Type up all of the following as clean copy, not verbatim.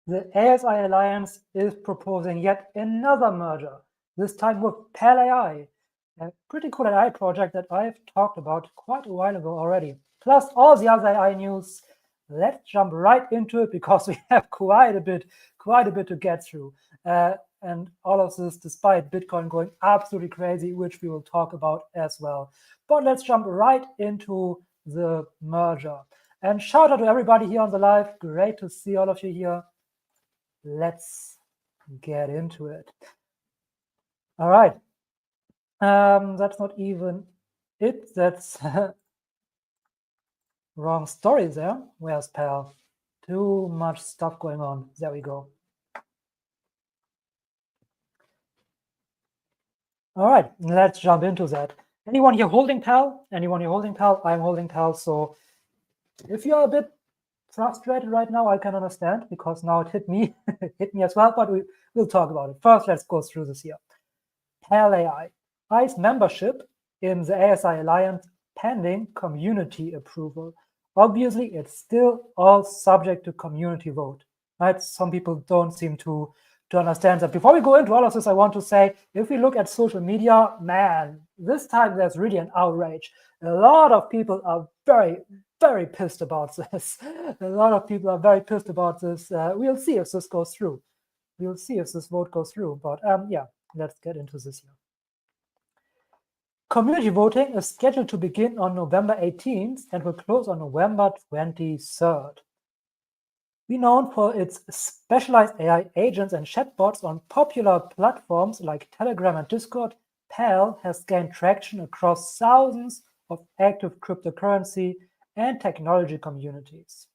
The ASI Alliance is proposing yet another merger, this time with PAAL AI, a pretty cool AI project that I've talked about quite a while ago already. Plus all the other AI news. Let's jump right into it because we have quite a bit to get through. And all of this despite Bitcoin going absolutely crazy, which we will talk about as well. But let's jump right into the merger. And shout out to everybody here on the live. Great to see all of you here. Let's get into it. All right. That's not even it. That's wrong story there. Where's PAAL? Too much stuff going on. There we go. All right, let's jump into that. Anyone here holding PAAL? Anyone here holding PAAL? I'm holding PAAL. So if you're a bit frustrated right now, I can understand because now it hit me, as well, but we'll talk about it. First, let's go through this here. PAAL AI, ICE membership in the ASI Alliance pending community approval. Obviously, it's still all subject to community vote, right? Some people don't seem to understand that. Before we go into all of this, I want to say, if we look at social media, man, this time there's really an outrage. A lot of people are very, very pissed about this. A lot of people are very pissed about this. We'll see if this goes through. We'll see if this vote goes through. But yeah, let's get into this here. Community voting is scheduled to begin on November 18th and will close on November 23rd. Renowned for its specialized AI agents and chatbots on popular platforms like Telegram and Discord, PAAL has gained traction across thousands of active cryptocurrency and technology communities.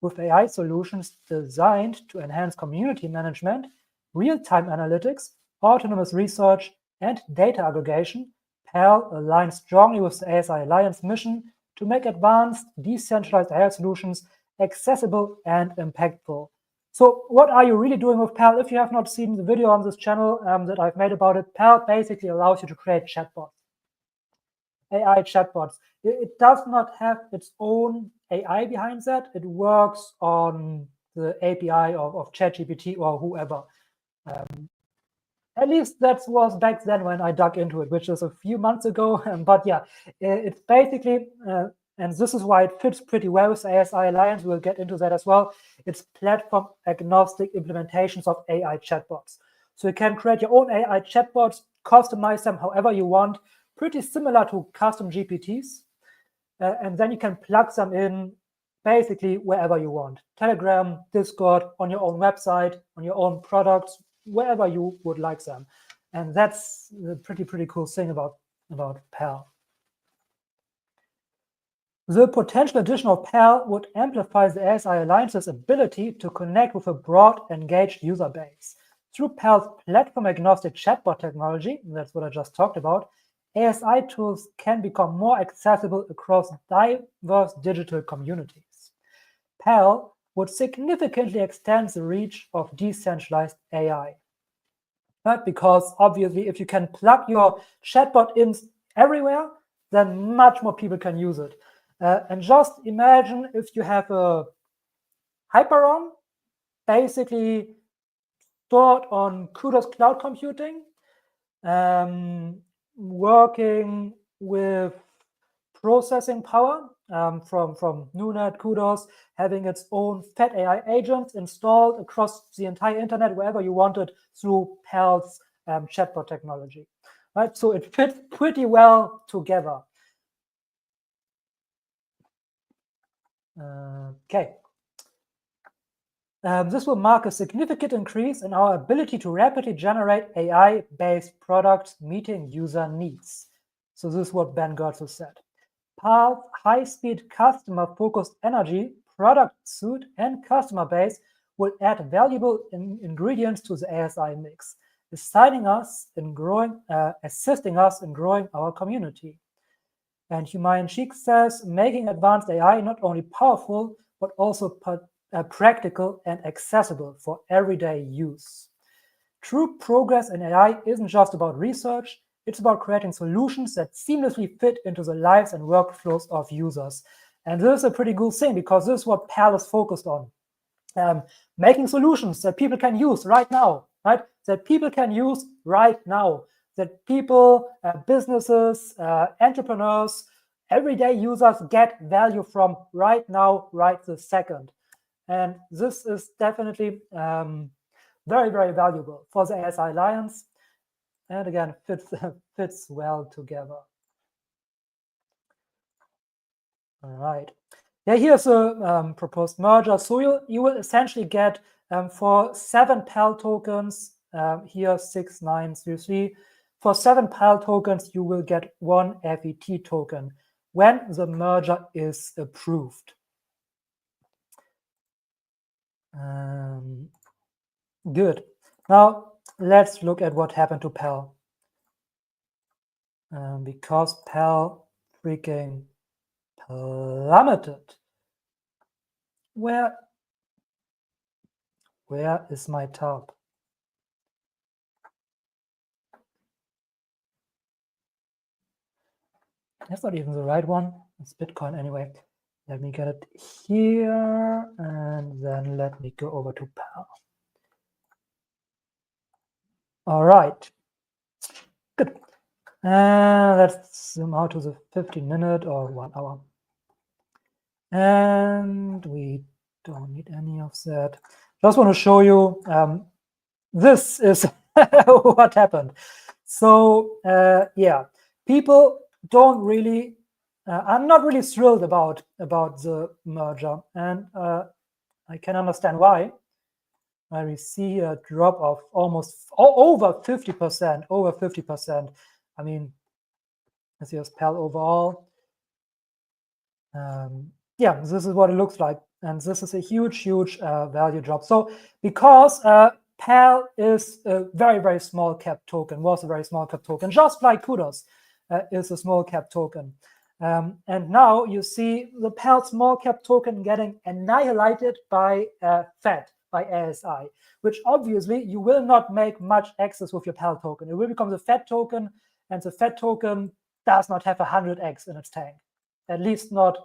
With AI solutions designed to enhance community management, real-time analytics, autonomous research, and data aggregation, PAAL aligns strongly with the ASI Alliance mission to make advanced, decentralized AI solutions accessible and impactful. So what are you really doing with PAAL? If you have not seen the video on this channel that I've made about it, PAAL basically allows you to create chatbots, AI chatbots. It does not have its own AI behind that. It works on the API of ChatGPT or whoever. At least that was back then when I dug into it, which is a few months ago. But yeah, it's basically, and this is why it fits pretty well with the ASI Alliance. We'll get into that as well. It's platform agnostic implementations of AI chatbots. So you can create your own AI chatbots, customize them however you want, pretty similar to custom GPTs. And then you can plug them in basically wherever you want. Telegram, Discord, on your own website, on your own products, wherever you would like them. And that's the pretty cool thing about PAAL. The potential addition of PAAL would amplify the ASI Alliance's ability to connect with a broad, engaged user base. Through PAAL's platform-agnostic chatbot technology, that's what I just talked about, ASI tools can become more accessible across diverse digital communities. PAAL would significantly extend the reach of decentralized AI. Right? Because obviously, if you can plug your chatbot in everywhere, then much more people can use it. And just imagine if you have a Hyperon, basically stored on Kudos cloud computing, working with processing power from NuNet, Kudos, having its own Fed AI agents installed across the entire internet wherever you want it through PAAL's chatbot technology. Right? So it fits pretty well together. Okay. This will mark a significant increase in our ability to rapidly generate AI-based products meeting user needs. So this is what Ben Goertzel said. PAAL's high-speed customer-focused energy, product suite, and customer base will add valuable ingredients to the ASI mix, assisting us in growing our community. And Humayun Sheikh says, making advanced AI not only powerful, but also practical and accessible for everyday use. True progress in AI isn't just about research, it's about creating solutions that seamlessly fit into the lives and workflows of users. And this is a pretty cool thing because this is what PAAL is focused on. making solutions that people can use right now, right? That people can use right now, that people, businesses, entrepreneurs, everyday users get value from right now, right this second. And this is definitely very, very valuable for the ASI Alliance. And again, fits well together. All right. Yeah, here's a proposed merger. So you will essentially get for 7 PAAL tokens, here 6933. For 7 PAAL tokens, you will get 1 FET token when the merger is approved. Good. Now let's look at what happened to PAAL. Because PAAL freaking plummeted. Where is my tab? That's not even the right one. It's Bitcoin anyway. Let me get it here, and then let me go over to PAAL. All right. Good. Let's zoom out to the 15-minute or 1 hour. And we don't need any of that. Just want to show you, this is what happened. So yeah, people don't really, I'm not really thrilled about the merger, and I can understand why. We see a drop of almost over 50%, over 50%. I mean, this is PAAL overall. Yeah, this is what it looks like, and this is a huge value drop. So because PAAL is a very, very small cap token, was a very small cap token, just like Kudos is a small cap token. And now you see the PAAL small cap token getting annihilated by FET, by ASI, which obviously you will not make much access with your PAAL token. It will become the FET token, and the FET token does not have 100x in its tank, at least not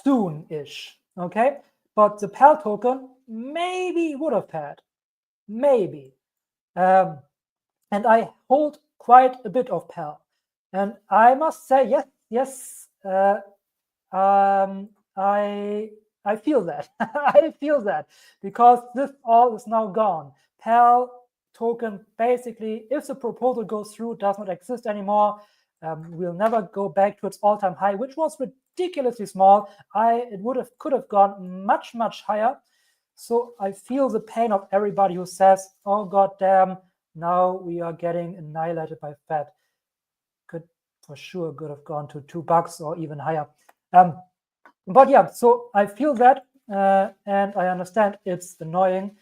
soon-ish. Okay, but the PAAL token maybe would have had, maybe. And I hold quite a bit of PAAL, and I must say, yes, I feel that. I feel that, because this all is now gone. PAAL token, basically, if the proposal goes through, does not exist anymore. We'll never go back to its all-time high, which was ridiculously small. It could have gone much higher. So I feel the pain of everybody who says, "Oh God damn, now we are getting annihilated by FET." Could have gone to $2 or even higher. But yeah, so I feel that, and I understand it's annoying,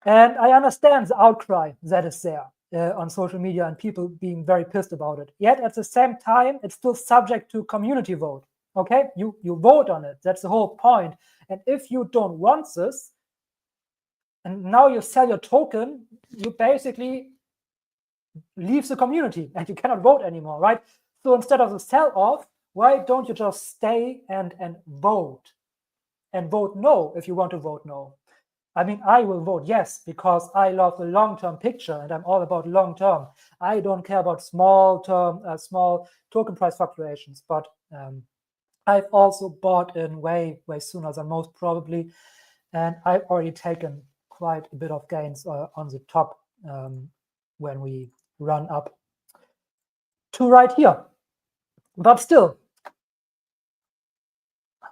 and I understand the outcry that is there on social media and people being very pissed about it. Yet at the same time, it's still subject to community vote. Okay, you vote on it. That's the whole point. And if you don't want this, and now you sell your token, you basically leave the community and you cannot vote anymore, right? So instead of the sell-off, why don't you just stay and vote? And vote no if you want to vote no. I mean, I will vote yes, because I love the long-term picture and I'm all about long-term. I don't care about small token price fluctuations, but I've also bought in way sooner than most probably. And I've already taken quite a bit of gains on the top when we run up to right here. But still,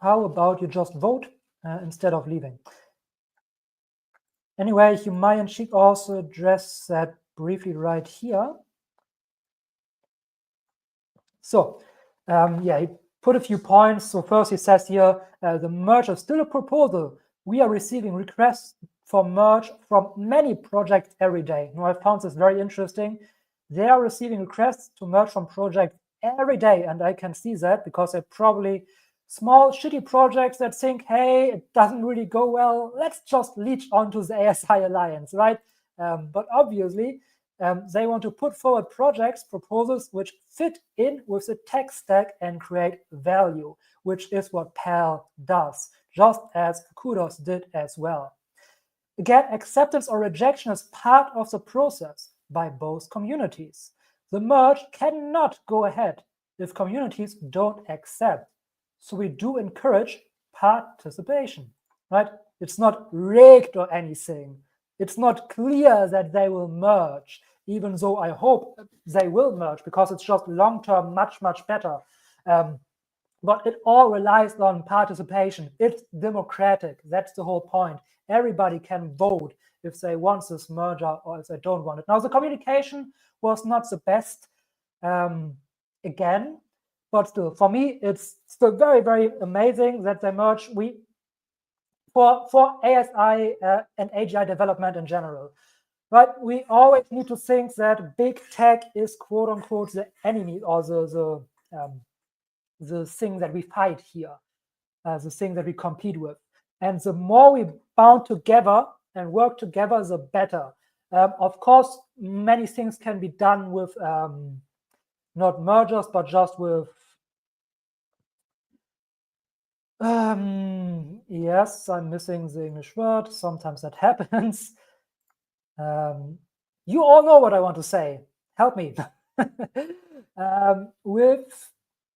how about you just vote instead of leaving? Anyway, Humayun Sheikh also addressed that briefly right here. So, yeah, he put a few points. So first he says here, the merge is still a proposal. We are receiving requests for merge from many projects every day. Now, I found this very interesting. They are receiving requests to merge from projects every day, and I can see that because they're probably small, shitty projects that think, hey, it doesn't really go well. Let's just leech onto the ASI Alliance, right? But obviously, They want to put forward projects, proposals which fit in with the tech stack and create value, which is what PAAL does, just as Kudos did as well. Again, acceptance or rejection is part of the process by both communities. The merge cannot go ahead if communities don't accept. So we do encourage participation, right? It's not rigged or anything. It's not clear that they will merge, even though I hope they will merge because it's just long-term much, much better. But it all relies on participation. It's democratic. That's the whole point. Everybody can vote if they want this merger or if they don't want it. Now, the communication was not the best, again, but still, for me, it's still very, very amazing that they merge. For ASI and AGI development in general, right? We always need to think that big tech is quote unquote the enemy or the thing that we fight here, the thing that we compete with. And the more we bound together and work together, the better. Of course, many things can be done with not mergers, but just with yes, I'm missing the English word. Sometimes that happens. You all know what I want to say. Help me.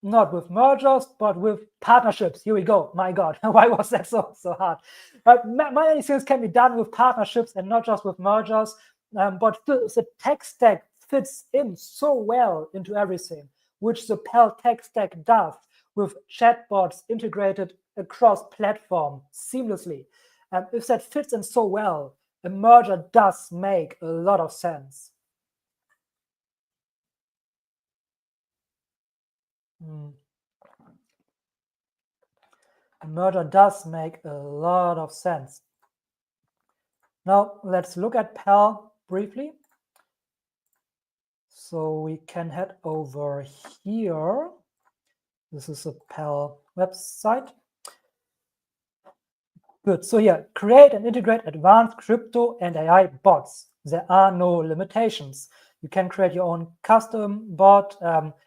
Not with mergers, but with partnerships. Here we go. My God, why was that so hard? But many things can be done with partnerships and not just with mergers. But the tech stack fits in so well into everything, which the PAAL tech stack does, with chatbots integrated across platform seamlessly. If that fits in so well, a merger does make a lot of sense. A merger does make a lot of sense. Now, let's look at PAAL briefly. So we can head over here. This is a PAAL website. Good. So yeah, create and integrate advanced crypto and AI bots. There are no limitations. You can create your own custom bot.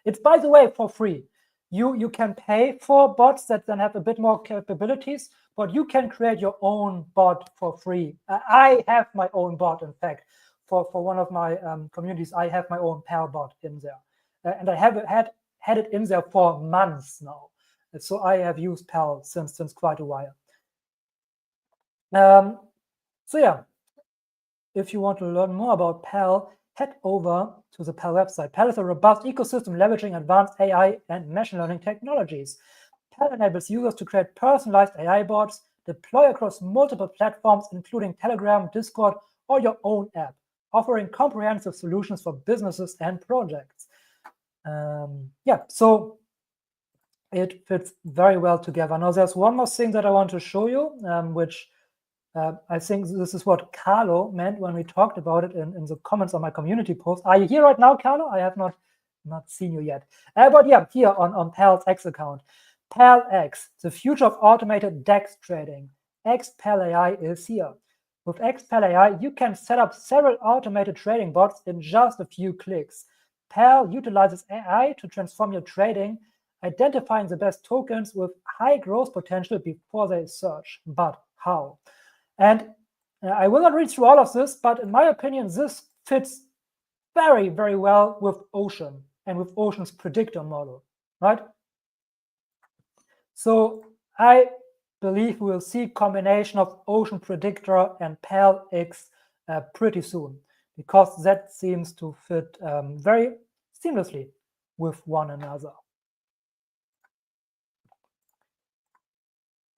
It's, by the way, for free. You can pay for bots that then have a bit more capabilities, but you can create your own bot for free. I have my own bot, in fact. For one of my communities, I have my own PAAL bot in there. And I have had it in there for months now. So I have used PAAL since quite a while. So yeah, if you want to learn more about PAAL, head over to the PAAL website. PAAL is a robust ecosystem leveraging advanced AI and machine learning technologies. PAAL enables users to create personalized AI bots, deploy across multiple platforms, including Telegram, Discord, or your own app, offering comprehensive solutions for businesses and projects. Yeah, so it fits very well together. Now, there's one more thing that I want to show you, which I think this is what Carlo meant when we talked about it in the comments on my community post. Are you here right now, Carlo? I have not seen you yet. But yeah, here on PAAL's X account. PAAL X, the future of automated DEX trading. XPAAL AI is here. With XPAAL AI, you can set up several automated trading bots in just a few clicks. PAAL utilizes AI to transform your trading, identifying the best tokens with high growth potential before they surge. But how? And I will not read through all of this, but in my opinion, this fits very, very well with Ocean and with Ocean's predictor model, right? So I believe we will see a combination of Ocean Predictor and PAAL X pretty soon, because that seems to fit very seamlessly with one another.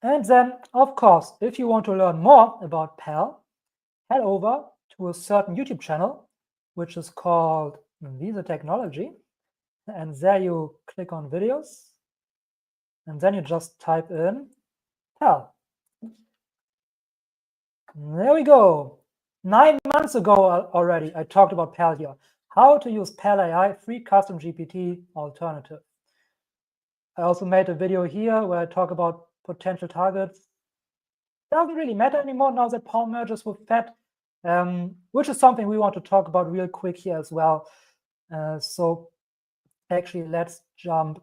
And then, of course, if you want to learn more about PAAL, head over to a certain YouTube channel, which is called Visa Technology. And there you click on videos. And then you just type in PAAL. There we go. 9 months ago already, I talked about PAAL here. How to use PAAL AI free custom GPT alternative. I also made a video here where I talk about potential targets. Doesn't really matter anymore now that PAAL merges with FED. which is something we want to talk about real quick here as well. So actually, let's jump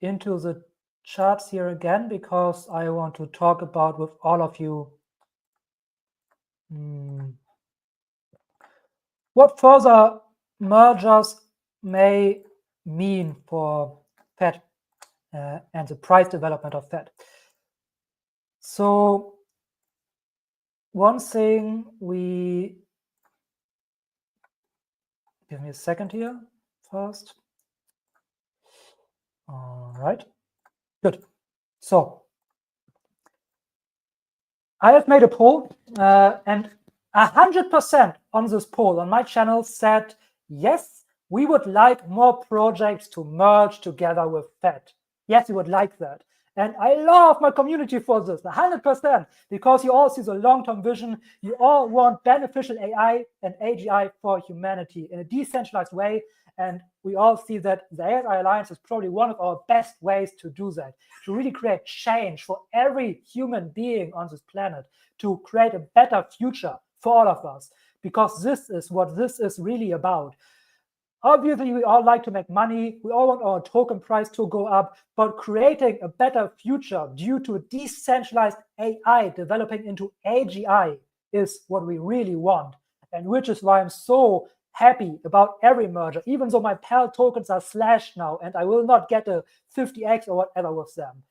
into the charts here again, because I want to talk about with all of you what further mergers may mean for FET and the price development of FET. So one thing give me a second here first. All right, good. So I have made a poll, and 100% on this poll on my channel said, yes, we would like more projects to merge together with FET. Yes, we would like that. And I love my community for this, 100%, because you all see the long-term vision. You all want beneficial AI and AGI for humanity in a decentralized way. And we all see that the ASI Alliance is probably one of our best ways to do that, to really create change for every human being on this planet, to create a better future for all of us, because this is what this is really about. Obviously, we all like to make money. We all want our token price to go up, but creating a better future due to decentralized AI developing into AGI is what we really want, and which is why I'm so happy about every merger, even though my PAAL tokens are slashed now and I will not get a 50x or whatever with them.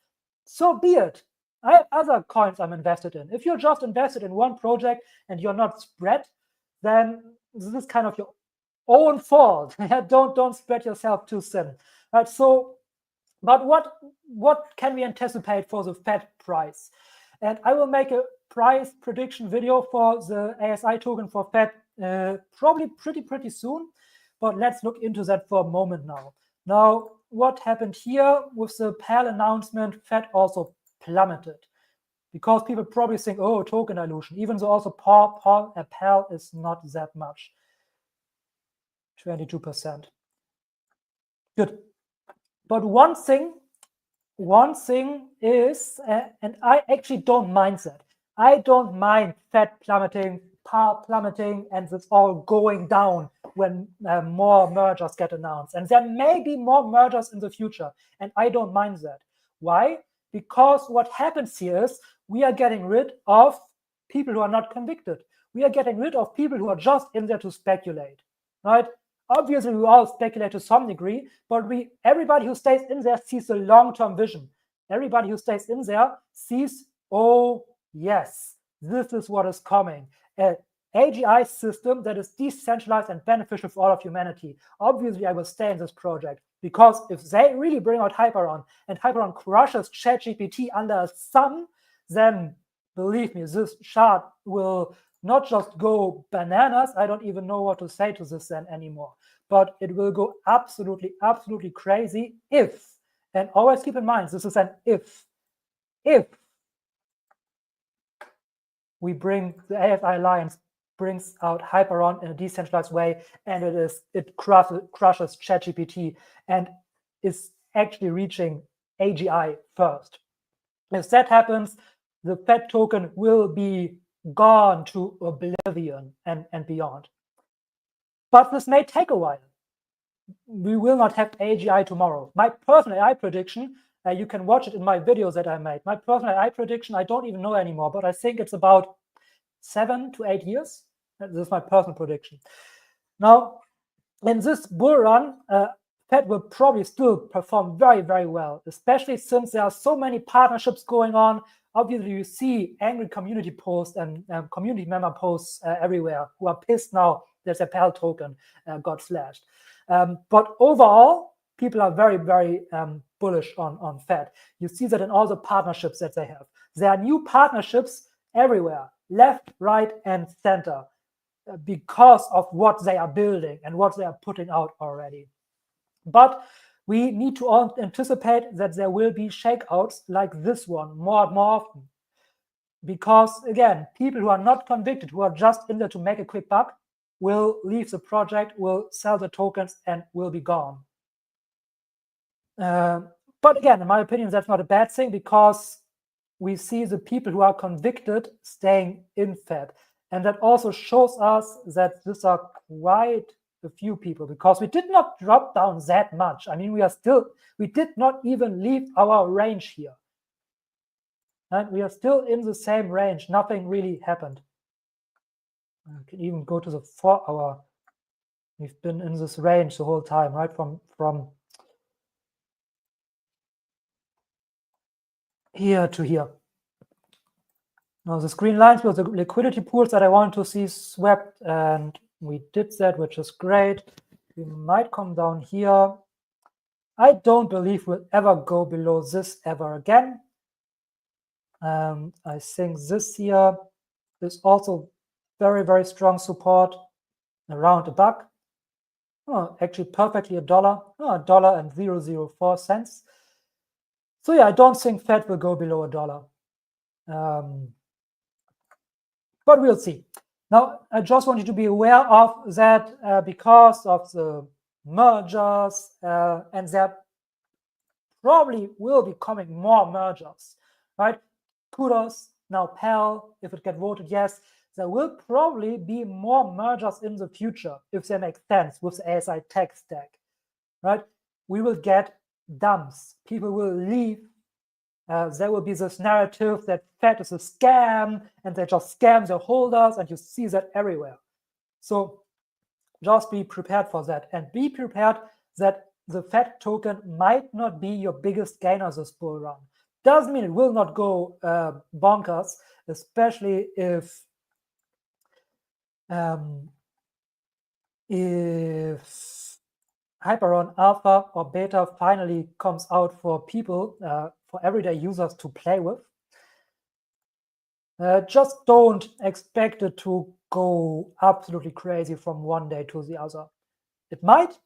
So be it. I have other coins I'm invested in. If you're just invested in one project and you're not spread, then this is kind of your own fault. Don't spread yourself too thin. Right? So, but what can we anticipate for the FET price? And I will make a price prediction video for the ASI token for FET probably pretty soon. But let's look into that for a moment now. Now, what happened here with the PAAL announcement? FET also plummeted, because people probably think, oh, token dilution, even though also PAAL is not that much. 22%. Good. But one thing is, and I actually don't mind that. I don't mind FET plummeting, PAAL plummeting, and it's all going down when more mergers get announced. And there may be more mergers in the future, and I don't mind that. Why? Because what happens here is we are getting rid of people who are not convicted. We are getting rid of people who are just in there to speculate, right? Obviously, we all speculate to some degree, but everybody who stays in there sees the long-term vision. Everybody who stays in there sees, oh, yes, this is what is coming. An AGI system that is decentralized and beneficial for all of humanity. Obviously, I will stay in this project, because if they really bring out Hyperon and Hyperon crushes ChatGPT under a sun, then believe me, this chart will not just go bananas. I don't even know what to say to this then anymore. But it will go absolutely crazy if, and always keep in mind, this is an if we bring the ASI Alliance brings out Hyperon in a decentralized way, and it crushes ChatGPT and is actually reaching AGI first. If that happens, the FET token will be gone to oblivion and beyond. But this may take a while. We will not have AGI tomorrow. My personal AI prediction, you can watch it in my videos that I made. My personal AI prediction, I don't even know anymore, but I think it's about 7 to 8 years. This is my personal prediction. Now, in this bull run, FET will probably still perform very well, especially since there are so many partnerships going on. Obviously, you see angry community posts and community member posts everywhere who are pissed now that their PAAL token got slashed. But overall, people are very bullish on FET. You see that in all the partnerships that they have. There are new partnerships everywhere, left, right, and center, because of what they are building and what they are putting out already. But we need to anticipate that there will be shakeouts like this one more and more often. Because, again, people who are not convicted, who are just in there to make a quick buck, will leave the project, will sell the tokens, and will be gone. But again, in my opinion, that's not a bad thing, because we see the people who are convicted staying in Fed. And that also shows us that these are quite a few people, because we did not drop down that much. I mean, we did not even leave our range here. And we are still in the same range. Nothing really happened. I can even go to the 4 hour. We've been in this range the whole time, right? From here to here. Now the green lines were the liquidity pools that I wanted to see swept, and we did that, which is great. We might come down here. I don't believe we'll ever go below this ever again. I think this here is also very, very strong support around $1. Oh, actually perfectly $1. Oh, $1.004. So yeah, I don't think Fed will go below $1. But we'll see. Now, I just want you to be aware of that because of the mergers, and there probably will be coming more mergers, right? Kudos, now PAAL, if it gets voted yes, there will probably be more mergers in the future if they make sense with the ASI tech stack, right? We will get dumps. People will leave. There will be this narrative that Fed is a scam and they just scam their holders, and you see that everywhere. So just be prepared for that, and be prepared that the Fed token might not be your biggest gainer this bull run. Doesn't mean it will not go bonkers, especially if Hyperon Alpha or Beta finally comes out for people, for everyday users to play with. Just don't expect it to go absolutely crazy from one day to the other. It might,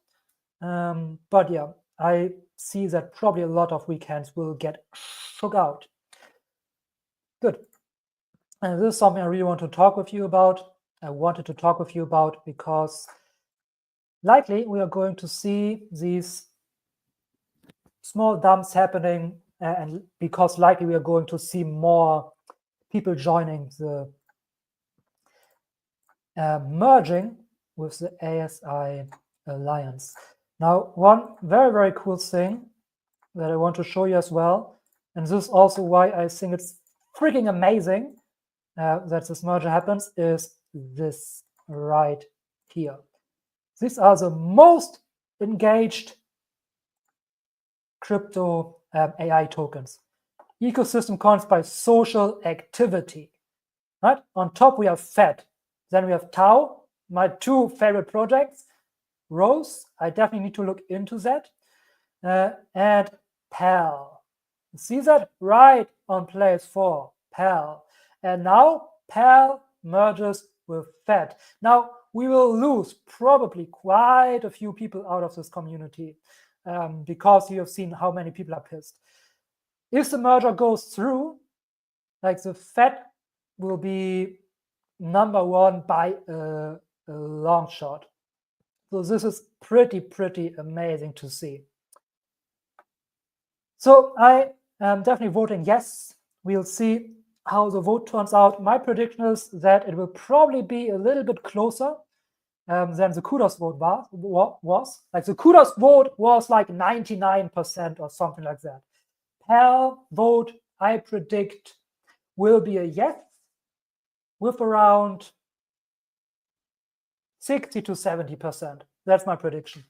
but yeah, I see that probably a lot of weekends will get shook out. Good. And this is something I really want to talk with you about. I wanted to talk with you about because likely we are going to see these small dumps happening, and because likely we are going to see more people joining the merging with the ASI Alliance. Now, one very, very cool thing that I want to show you as well, and this is also why I think it's freaking amazing that this merger happens, is this right here. These are the most engaged crypto AI tokens. Ecosystem counts by social activity, right? On top we have Fed, then we have Tau, my two favorite projects. Rose, I definitely need to look into that, and PAAL. See that right on place 4, PAAL. And now PAAL merges with Fed. Now we will lose probably quite a few people out of this community, because you have seen how many people are pissed. If the merger goes through, like, the Fed will be #1 by a long shot. So this is pretty amazing to see. So I am definitely voting yes. We'll see how the vote turns out. My prediction is that it will probably be a little bit closer than the kudos vote was. Like, the kudos vote was like 99% or something like that. PAAL vote, I predict, will be a yes with around 60 to 70%. That's my prediction.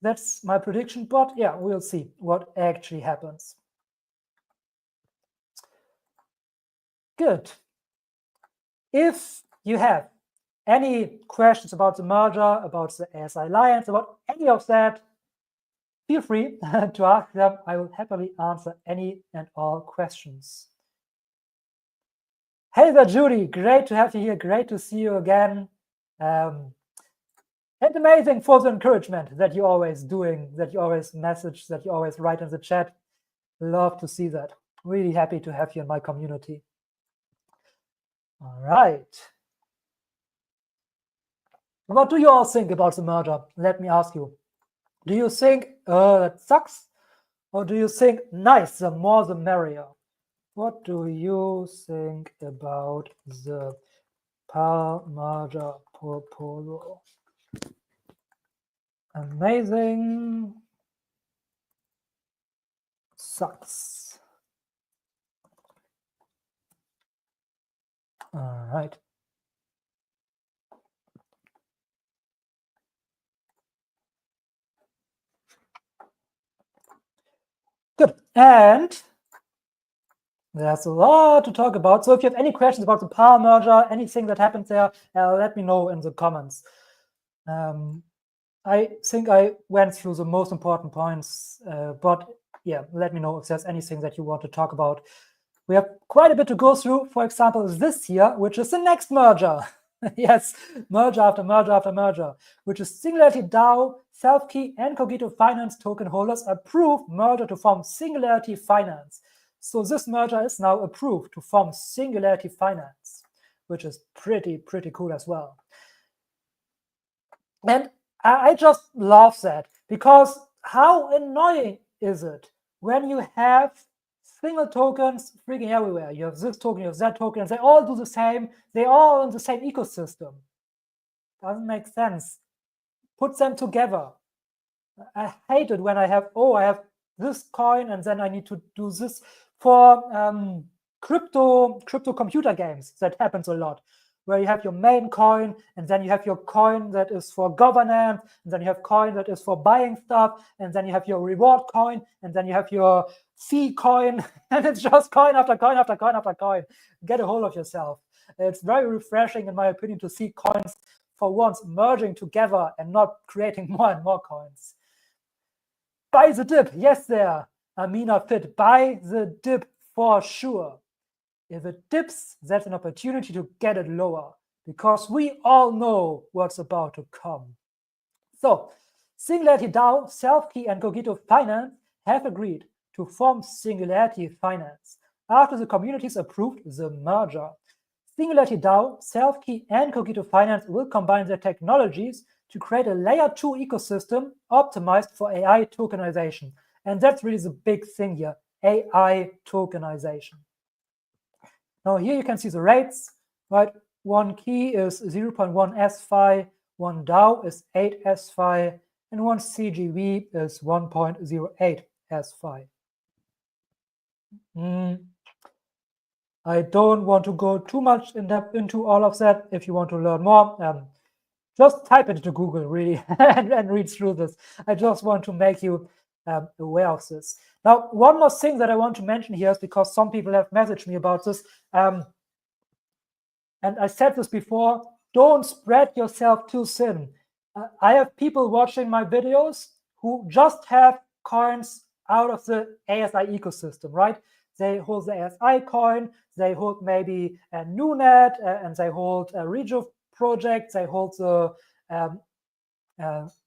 That's my prediction, but yeah, we'll see what actually happens. Good. If you have any questions about the merger, about the ASI Alliance, about any of that, feel free to ask them. I will happily answer any and all questions. Hey there, Judy. Great to have you here. Great to see you again. And amazing for the encouragement that you're always doing, that you always message, that you always write in the chat. Love to see that. Really happy to have you in my community. All right. What do you all think about the merger? Let me ask you. Do you think that sucks? Or do you think, nice, the more the merrier? What do you think about the PAAL merger proposal? Amazing. Sucks. All right. Good. And there's a lot to talk about. So if you have any questions about the PAAL merger, anything that happens there, let me know in the comments. I think I went through the most important points, but yeah, let me know if there's anything that you want to talk about. We have quite a bit to go through. For example, this here, which is the next merger. Yes, merger after merger after merger, which is Singularity DAO, Self-Key, and Cogito Finance token holders approved merger to form Singularity Finance. So this merger is now approved to form Singularity Finance, which is pretty cool as well. And I just love that, because how annoying is it when you have single tokens freaking everywhere? You have this token, you have that token, and they all do the same. They're all in the same ecosystem. Doesn't make sense. Put them together. I hate it when I have this coin and then I need to do this. For crypto computer games, that happens a lot, where you have your main coin and then you have your coin that is for governance, and then you have coin that is for buying stuff, and then you have your reward coin, and then you have your fee coin, and it's just coin after coin after coin after coin. Get a hold of yourself. It's very refreshing, in my opinion, to see coins for once merging together and not creating more and more coins. Buy the dip. Yes, there, Amina Fit. Buy the dip for sure. If it dips, that's an opportunity to get it lower, because we all know what's about to come. So, Singularity DAO, Self-Key, and Cogito Finance have agreed to form Singularity Finance after the communities approved the merger. Singularity DAO, Self-Key, and Cogito Finance will combine their technologies to create a layer 2 ecosystem optimized for AI tokenization. And that's really the big thing here, AI tokenization. Now here you can see the rates, right? One key is 0.1 SFi, one DAO is 8 SFi, and one CGV is 1.08 SFi. I don't want to go too much in depth into all of that. If you want to learn more, just type it into Google, really, and read through this. I just want to make you aware of this. Now, one more thing that I want to mention here is because some people have messaged me about this, and I said this before, don't spread yourself too thin. I have people watching my videos who just have coins out of the ASI ecosystem, right? They hold the ASI coin, they hold maybe a NuNet, and they hold a Rejo project, they hold the,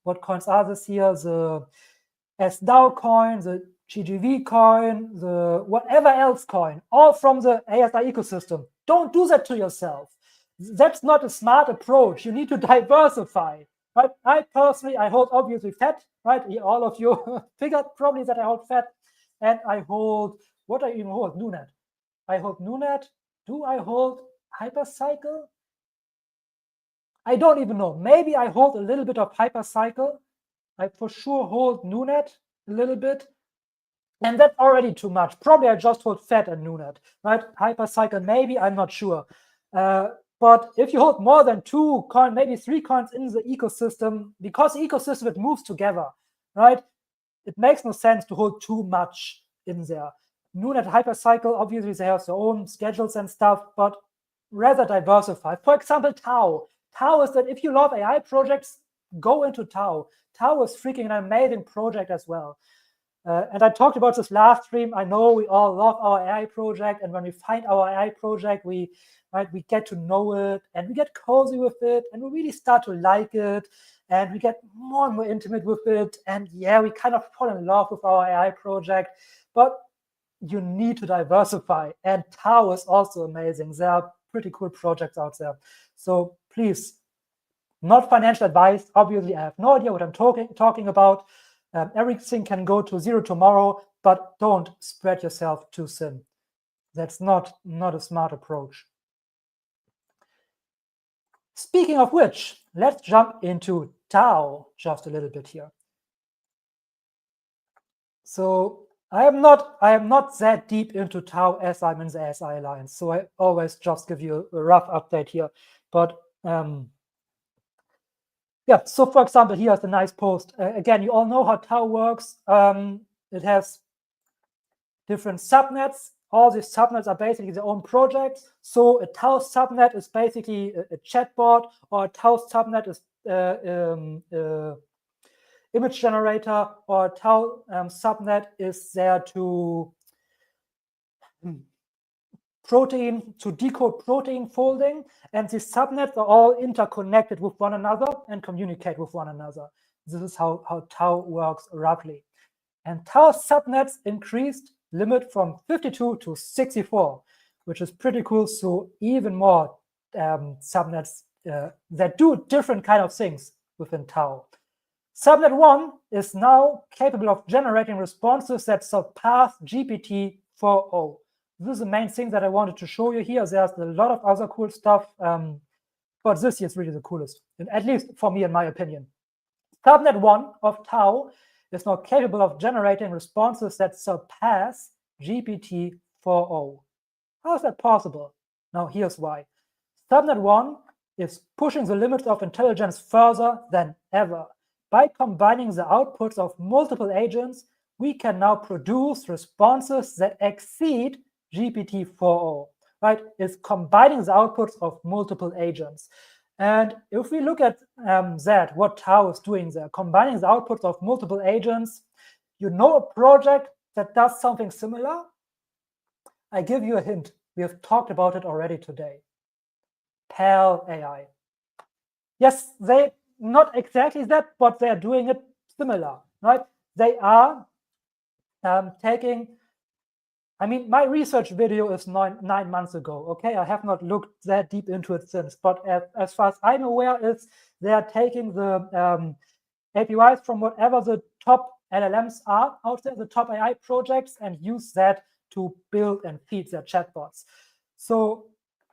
what coins are this here? The SDAO coin, the GGV coin, the whatever else coin, all from the ASI ecosystem. Don't do that to yourself. That's not a smart approach. You need to diversify, right? I personally, I hold obviously FET, right? All of you figured probably that I hold FET, and I hold, what I even hold? NuNet. I hold NuNet. Do I hold Hypercycle? I don't even know. Maybe I hold a little bit of Hypercycle. I for sure hold NuNet a little bit. And that's already too much. Probably I just hold FET and NuNet, right? Hypercycle, maybe, I'm not sure. But if you hold more than 2 coins, maybe 3 coins in the ecosystem, because the ecosystem, it moves together, right? It makes no sense to hold too much in there. NuNet, Hypercycle, obviously they have their own schedules and stuff, but rather diversify. For example, Tau. Tau is that if you love AI projects, go into Tau. Tau is freaking an amazing project as well. And I talked about this last stream. I know we all love our AI project, and when we find our AI project, we get to know it, and we get cozy with it, and we really start to like it, and we get more and more intimate with it, and yeah, we kind of fall in love with our AI project. But you need to diversify, and Tau is also amazing. There are pretty cool projects out there. So please, not financial advice. Obviously, I have no idea what I'm talking about. Everything can go to zero tomorrow, but don't spread yourself too thin. That's not a smart approach. Speaking of which, let's jump into Tao just a little bit here. So I am not that deep into Tao as I'm in the ASI Alliance. So I always just give you a rough update here. But yeah, so for example, here's a nice post. Again, you all know how Tao works. It has different subnets. All these subnets are basically their own projects. So a Tao subnet is basically a chatbot, or a Tao subnet is image generator, or a Tao subnet is there to decode protein folding, and these subnets are all interconnected with one another and communicate with one another. This is how Tao works roughly. And Tao subnets increased limit from 52 to 64, which is pretty cool. So even more subnets that do different kind of things within Tao. Subnet 1 is now capable of generating responses that surpass GPT 4.0. This is the main thing that I wanted to show you here. There's a lot of other cool stuff, but this here is really the coolest, at least for me, in my opinion. Subnet 1 of Tao is now capable of generating responses that surpass GPT 4.0. How is that possible? Now, here's why. Subnet 1 is pushing the limits of intelligence further than ever. By combining the outputs of multiple agents, we can now produce responses that exceed GPT 4.0, right? It's combining the outputs of multiple agents. And if we look at that, what Tao is doing there, combining the outputs of multiple agents, you know a project that does something similar? I give you a hint. We have talked about it already today. PAAL AI. Yes, they not exactly that, but they're doing it similar, right? They are taking, I mean, my research video is 9 months ago, okay? I have not looked that deep into it since, but as far as I'm aware, they are taking the APIs from whatever the top LLMs are out there, the top AI projects, and use that to build and feed their chatbots. So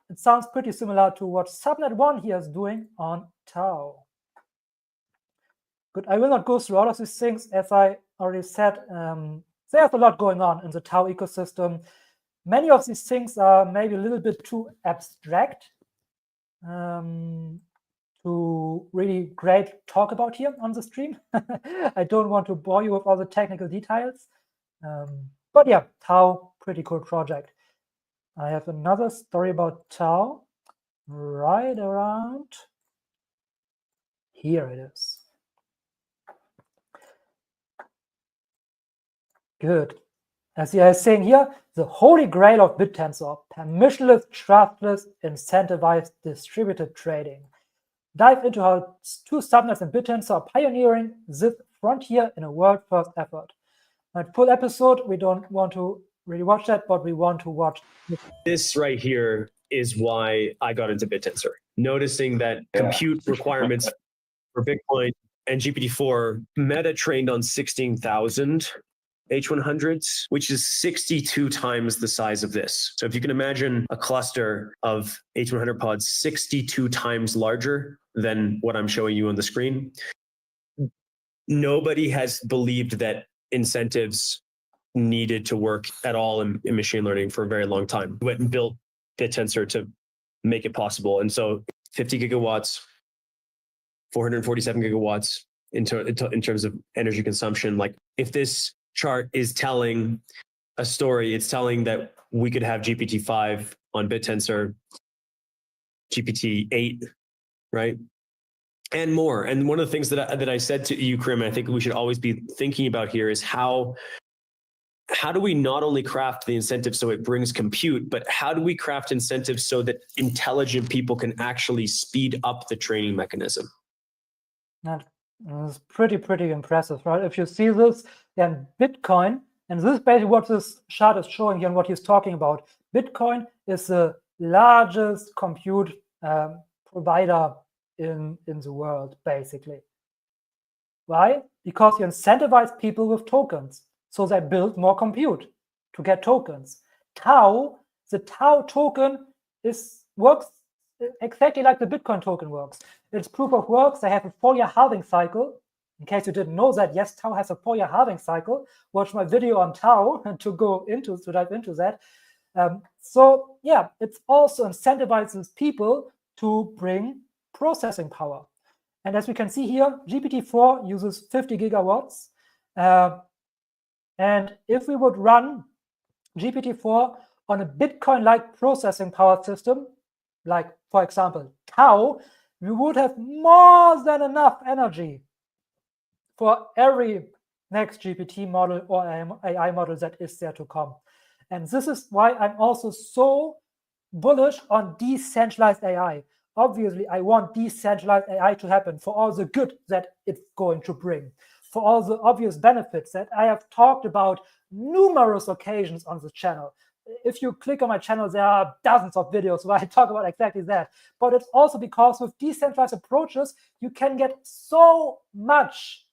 it sounds pretty similar to what Subnet 1 here is doing on Tao. Good. I will not go through all of these things. As I already said, there's a lot going on in the Tao ecosystem. Many of these things are maybe a little bit too abstract to really great talk about here on the stream. I don't want to bore you with all the technical details. But yeah, Tao, pretty cool project. I have another story about Tao right around here. It is. Good. As I was saying here, the holy grail of BitTensor, permissionless, trustless, incentivized distributed trading. Dive into how two subnets in BitTensor are pioneering this frontier in a world-first effort. At full episode, we don't want to really watch that, but we want to watch this right here is why I got into BitTensor. Noticing that compute requirements for Bitcoin and GPT-4 meta trained on 16,000 H100s, which is 62 times the size of this. So if you can imagine a cluster of H100 pods 62 times larger than what I'm showing you on the screen, nobody has believed that incentives needed to work at all in machine learning for a very long time. We went and built BitTensor to make it possible. And so 50 gigawatts, 447 gigawatts in terms of energy consumption. Like if this chart is telling a story, it's telling that we could have GPT-5 on BitTensor, GPT-8, right? And more. And one of the things that I said to you, Karim, I think we should always be thinking about here is how do we not only craft the incentive so it brings compute, but how do we craft incentives so that intelligent people can actually speed up the training mechanism? That is pretty impressive, right? If you see this, then Bitcoin, and this is basically what this chart is showing here and what he's talking about. Bitcoin is the largest compute provider in the world, basically. Why? Because you incentivize people with tokens. So they build more compute to get tokens. Tao The Tau token works exactly like the Bitcoin token works. It's proof of work. They have a 4-year halving cycle. In case you didn't know that, yes, Tau has a 4-year halving cycle. Watch my video on Tau to dive into that. So yeah, it also incentivizes people to bring processing power. And as we can see here, GPT-4 uses 50 gigawatts. And if we would run GPT-4 on a Bitcoin-like processing power system, like, for example, Tau, we would have more than enough energy for every next GPT model or AI model that is there to come. And this is why I'm also so bullish on decentralized AI. Obviously, I want decentralized AI to happen for all the good that it's going to bring, for all the obvious benefits that I have talked about numerous occasions on the channel. If you click on my channel, there are dozens of videos where I talk about exactly that. But it's also because with decentralized approaches, you can get so much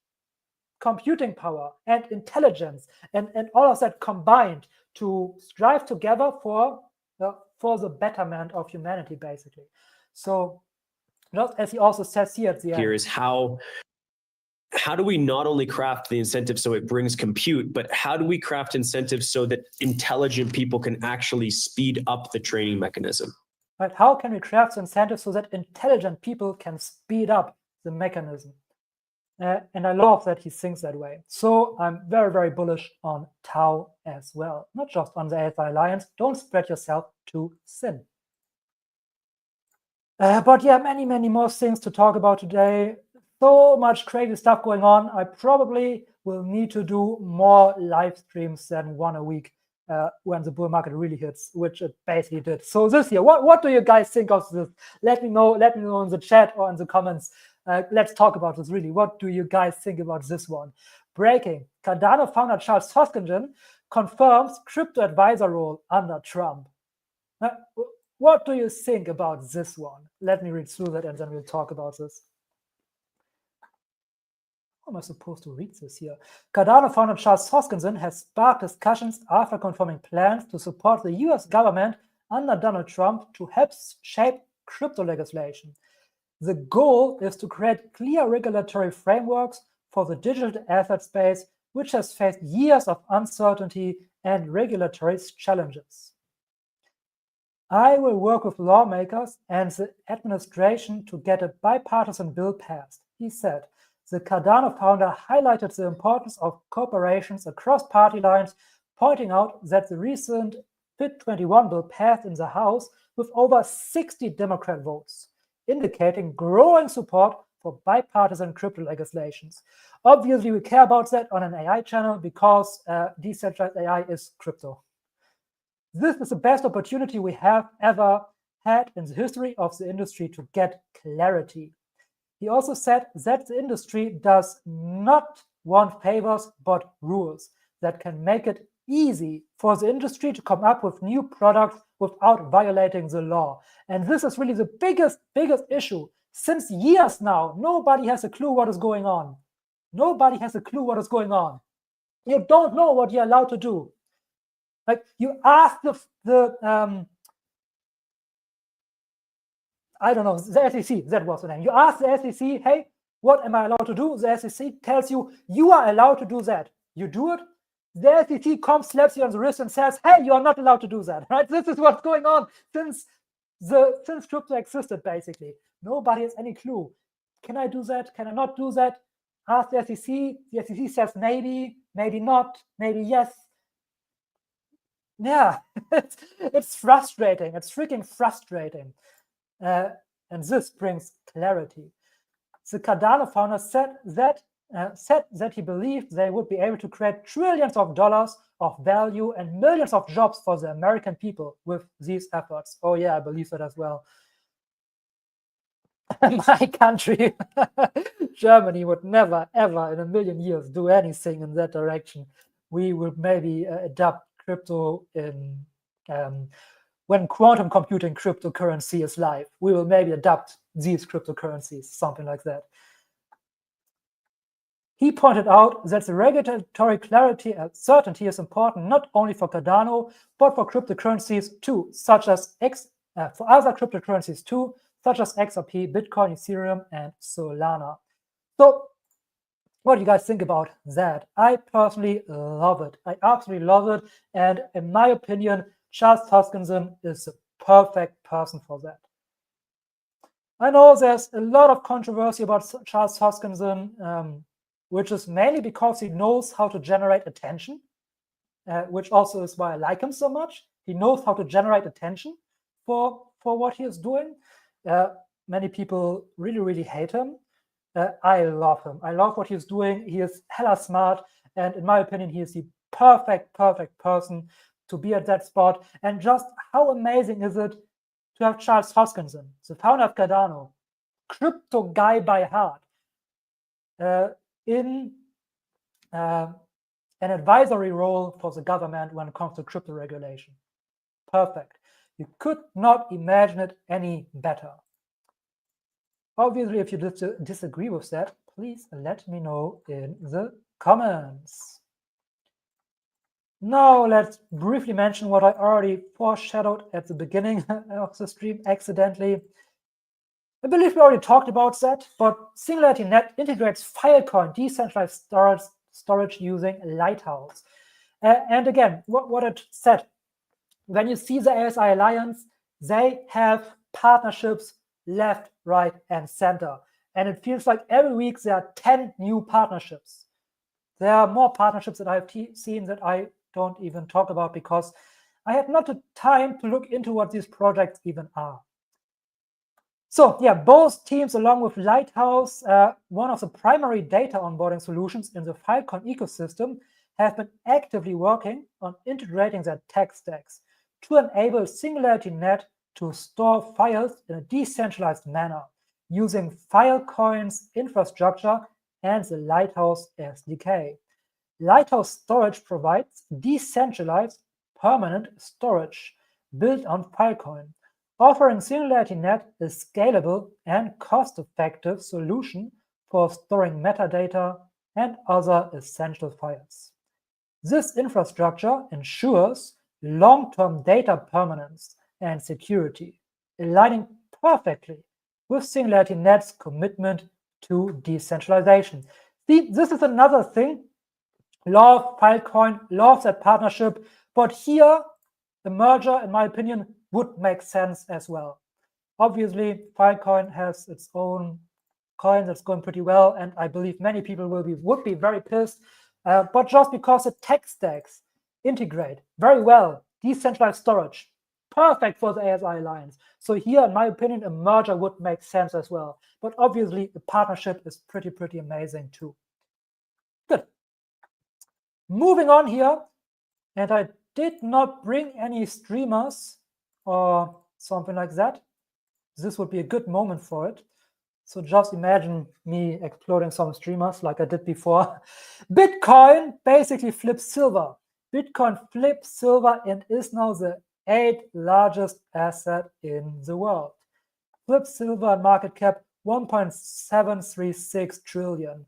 computing power and intelligence and all of that combined to strive together for the betterment of humanity, basically. So just as he also says here at the end. Here is how do we not only craft the incentive so it brings compute, but how do we craft incentives so that intelligent people can actually speed up the training mechanism? Right? How can we craft incentives so that intelligent people can speed up the mechanism? And I love that he thinks that way. So I'm very, very bullish on Tau as well, not just on the ASI Alliance. Don't spread yourself too thin. But yeah, many, many more things to talk about today. So much crazy stuff going on. I probably will need to do more live streams than one a week when the bull market really hits, which it basically did. So this year, what do you guys think of this? Let me know in the chat or in the comments. Let's talk about this really. What do you guys think about this one? Breaking. Cardano founder Charles Hoskinson confirms crypto advisor role under Trump. What do you think about this one? Let me read through that and then we'll talk about this. How am I supposed to read this here? Cardano founder Charles Hoskinson has sparked discussions after confirming plans to support the US government under Donald Trump to help shape crypto legislation. The goal is to create clear regulatory frameworks for the digital asset space, which has faced years of uncertainty and regulatory challenges. I will work with lawmakers and the administration to get a bipartisan bill passed, he said. The Cardano founder highlighted the importance of cooperations across party lines, pointing out that the recent FIT21 bill passed in the House with over 60 Democrat votes, indicating growing support for bipartisan crypto legislations. Obviously, we care about that on an AI channel because decentralized AI is crypto. This is the best opportunity we have ever had in the history of the industry to get clarity. He also said that the industry does not want favors, but rules that can make it easy for the industry to come up with new products without violating the law. And this is really the biggest issue. Since years now, nobody has a clue what is going on. Nobody has a clue what is going on. You don't know what you're allowed to do. Like you ask I don't know, the SEC, that was the name. You ask the SEC, hey, what am I allowed to do? The SEC tells you, you are allowed to do that. You do it. The SEC comes, slaps you on the wrist and says, hey, you are not allowed to do that, right? This is what's going on since crypto existed, basically. Nobody has any clue. Can I do that? Can I not do that? Ask the SEC. The SEC says maybe, maybe not, maybe yes. Yeah, it's frustrating. It's freaking frustrating. And this brings clarity. The Cardano founder said that he believed they would be able to create trillions of dollars of value and millions of jobs for the American people with these efforts. Oh yeah, I believe that as well. My country, Germany, would never, ever in a million years do anything in that direction. We would maybe adopt crypto in when quantum computing cryptocurrency is live. We will maybe adopt these cryptocurrencies, something like that. He pointed out that the regulatory clarity and certainty is important not only for Cardano, but for cryptocurrencies too, such as for other cryptocurrencies too, such as XRP, Bitcoin, Ethereum, and Solana. So what do you guys think about that? I personally love it. I absolutely love it. And in my opinion, Charles Hoskinson is the perfect person for that. I know there's a lot of controversy about Charles Hoskinson, which is mainly because he knows how to generate attention, which also is why I like him so much. He knows how to generate attention for what he is doing. Many people really, really hate him. I love him. I love what he's doing. He is hella smart. And in my opinion, he is the perfect person to be at that spot. And just how amazing is it to have Charles Hoskinson, the founder of Cardano, crypto guy by heart, in an advisory role for the government when it comes to crypto regulation. Perfect. You could not imagine it any better. Obviously, if you disagree with that, please let me know in the comments. Now, let's briefly mention what I already foreshadowed at the beginning of the stream accidentally. I believe we already talked about that, but SingularityNet integrates Filecoin decentralized storage using Lighthouse. And again, what I said, when you see the ASI Alliance, they have partnerships left, right, and center. And it feels like every week there are 10 new partnerships. There are more partnerships that I've seen that I don't even talk about because I had not the time to look into what these projects even are. So yeah, both teams, along with Lighthouse, one of the primary data onboarding solutions in the Filecoin ecosystem, have been actively working on integrating their tech stacks to enable SingularityNet to store files in a decentralized manner using Filecoin's infrastructure and the Lighthouse SDK. Lighthouse Storage provides decentralized permanent storage built on Filecoin, offering SingularityNet a scalable and cost-effective solution for storing metadata and other essential files. This infrastructure ensures long-term data permanence and security, aligning perfectly with SingularityNet's commitment to decentralization. See, this is another thing. Love Filecoin, love that partnership, but here the merger, in my opinion, would make sense as well. Obviously, Filecoin has its own coin that's going pretty well, and I believe many people would be very pissed. But just because the tech stacks integrate very well, decentralized storage, perfect for the ASI Alliance. So here, in my opinion, a merger would make sense as well. But obviously, the partnership is pretty amazing too. Good. Moving on here, and I did not bring any streamers or something like that. This would be a good moment for it. So just imagine me exploding some streamers like I did before. Bitcoin basically flips silver. Bitcoin flips silver and is now the 8th largest asset in the world. Flip silver market cap 1.736 trillion.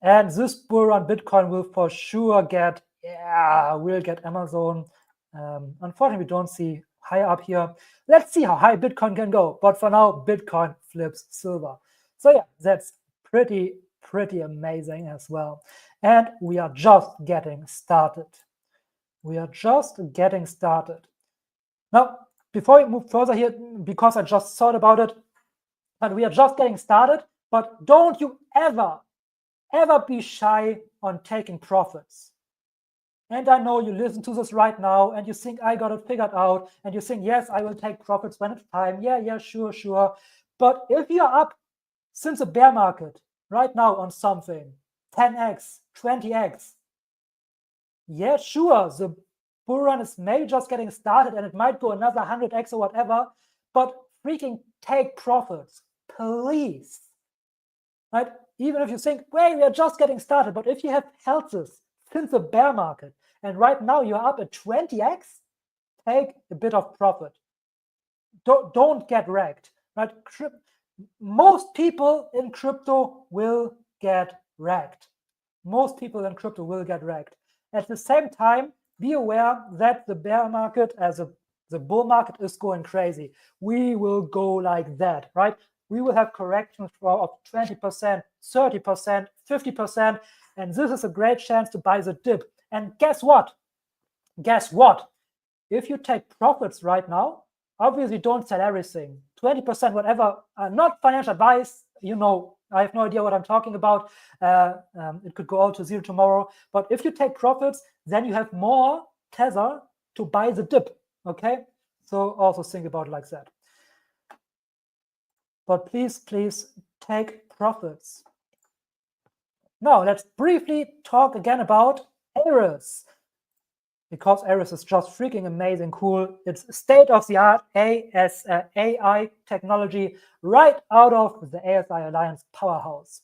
And this bull run Bitcoin will for sure get, we'll get Amazon. Unfortunately, we don't see higher up here. Let's see how high Bitcoin can go. But for now, Bitcoin flips silver. So yeah, that's pretty amazing as well. And we are just getting started. We are just getting started. Now, before we move further here, because I just thought about it, but we are just getting started, but don't you ever be shy on taking profits. And I know you listen to this right now and you think I got it figured out and you think, yes, I will take profits when it's time. Yeah, sure. But if you're up since a bear market right now on something, 10x, 20x, yeah, sure, the bull run is maybe just getting started and it might go another 100x or whatever, but freaking take profits, please. Right? Even if you think, wait, we are just getting started, but if you have held this since the bear market and right now you're up at 20x, take a bit of profit. Don't get wrecked. Right? Most people in crypto will get wrecked. most people in crypto will get wrecked. At the same time, be aware that the bear market, as the bull market, is going crazy. We will go like that, right? We will have corrections of 20%, 30%, 50%, and this is a great chance to buy the dip. And guess what? Guess what? If you take profits right now, obviously don't sell everything. 20%, whatever, not financial advice, I have no idea what I'm talking about. It could go all to zero tomorrow. But if you take profits, then you have more tether to buy the dip, okay? So also think about it like that. But please take profits. Now, let's briefly talk again about ARIS, because ARIS is just freaking amazing cool. It's state-of-the-art AI technology right out of the ASI Alliance powerhouse.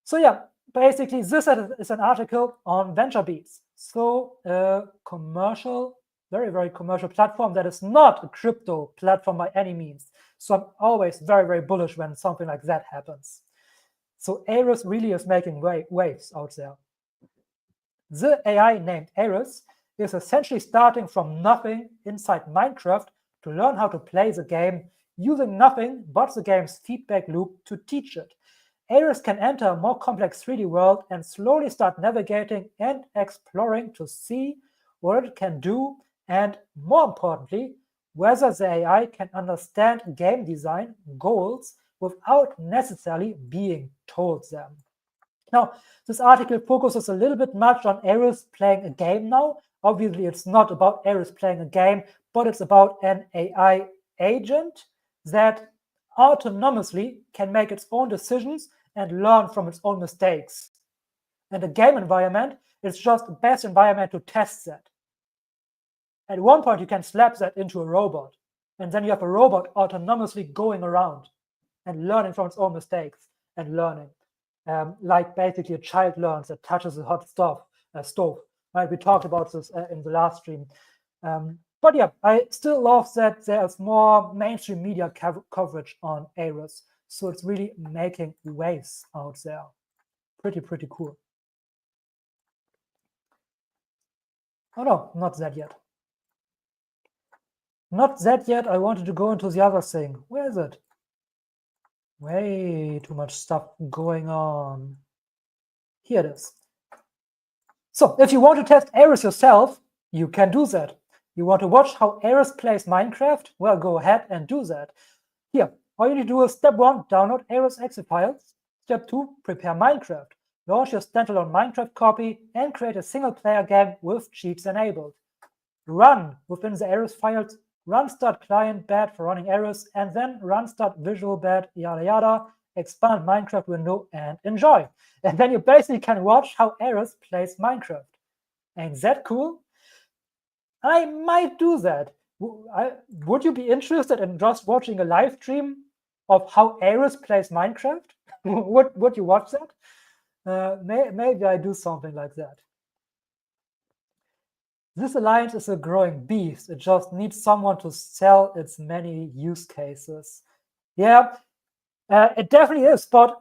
So yeah, basically this is an article on VentureBeats. So a commercial, very, very commercial platform that is not a crypto platform by any means. So I'm always very, very bullish when something like that happens. So ARIS really is making waves out there. The AI named ARIS is essentially starting from nothing inside Minecraft to learn how to play the game using nothing but the game's feedback loop to teach it. ARIS can enter a more complex 3D world and slowly start navigating and exploring to see what it can do and, more importantly, whether the AI can understand game design goals without necessarily being told them. Now, this article focuses a little bit much on ARIS playing a game now. Obviously, it's not about ARIS playing a game, but it's about an AI agent that autonomously can make its own decisions and learn from its own mistakes. And a game environment is just the best environment to test that. At one point, you can slap that into a robot, and then you have a robot autonomously going around and learning from its own mistakes and learning. Like basically a child learns that touches a hot stove, right? We talked about this in the last stream. But yeah, I still love that there's more mainstream media coverage on ARIS. So it's really making waves out there. Pretty cool. Oh no, not that yet. Not that yet. I wanted to go into the other thing. Where is it? Way too much stuff going on. Here it is. So if you want to test ARIS yourself, you can do that. You want to watch how ARIS plays Minecraft? Well, go ahead and do that. Here, all you need to do is step 1, download ARIS exe files. Step 2, prepare Minecraft. Launch your standalone Minecraft copy and create a single-player game with cheats enabled. Run within the ARIS files, run start client bed for running ARIS, and then run start visual bed, yada yada, expand Minecraft window, and enjoy. And then you basically can watch how ARIS plays Minecraft. Ain't that cool? I might do that. Would you be interested in just watching a live stream of how ARIS plays Minecraft? Would you watch that? Maybe I do something like that. This alliance is a growing beast. It just needs someone to sell its many use cases. Yeah, it definitely is, but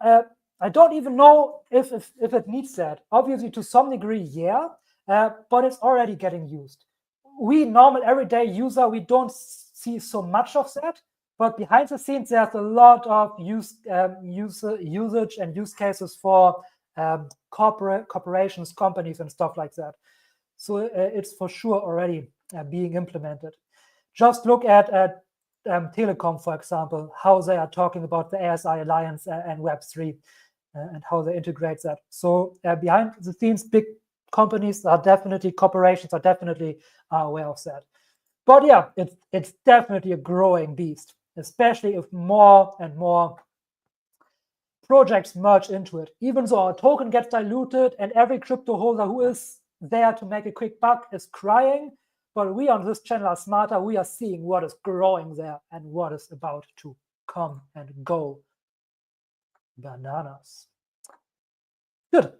I don't even know if it needs that. Obviously, to some degree, yeah, but it's already getting used. We normal everyday user, we don't see so much of that, but behind the scenes, there's a lot of usage and use cases for corporations, companies, and stuff like that. So it's for sure already being implemented. Just look at Telecom, for example, how they are talking about the ASI Alliance and Web3 and how they integrate that. So behind the scenes, big companies are definitely, corporations are definitely aware of that. But yeah, it's definitely a growing beast, especially if more and more projects merge into it. Even though our token gets diluted and every crypto holder who is there to make a quick buck is crying, but we on this channel are smarter. We are seeing what is growing there and what is about to come and go. Bananas. Good.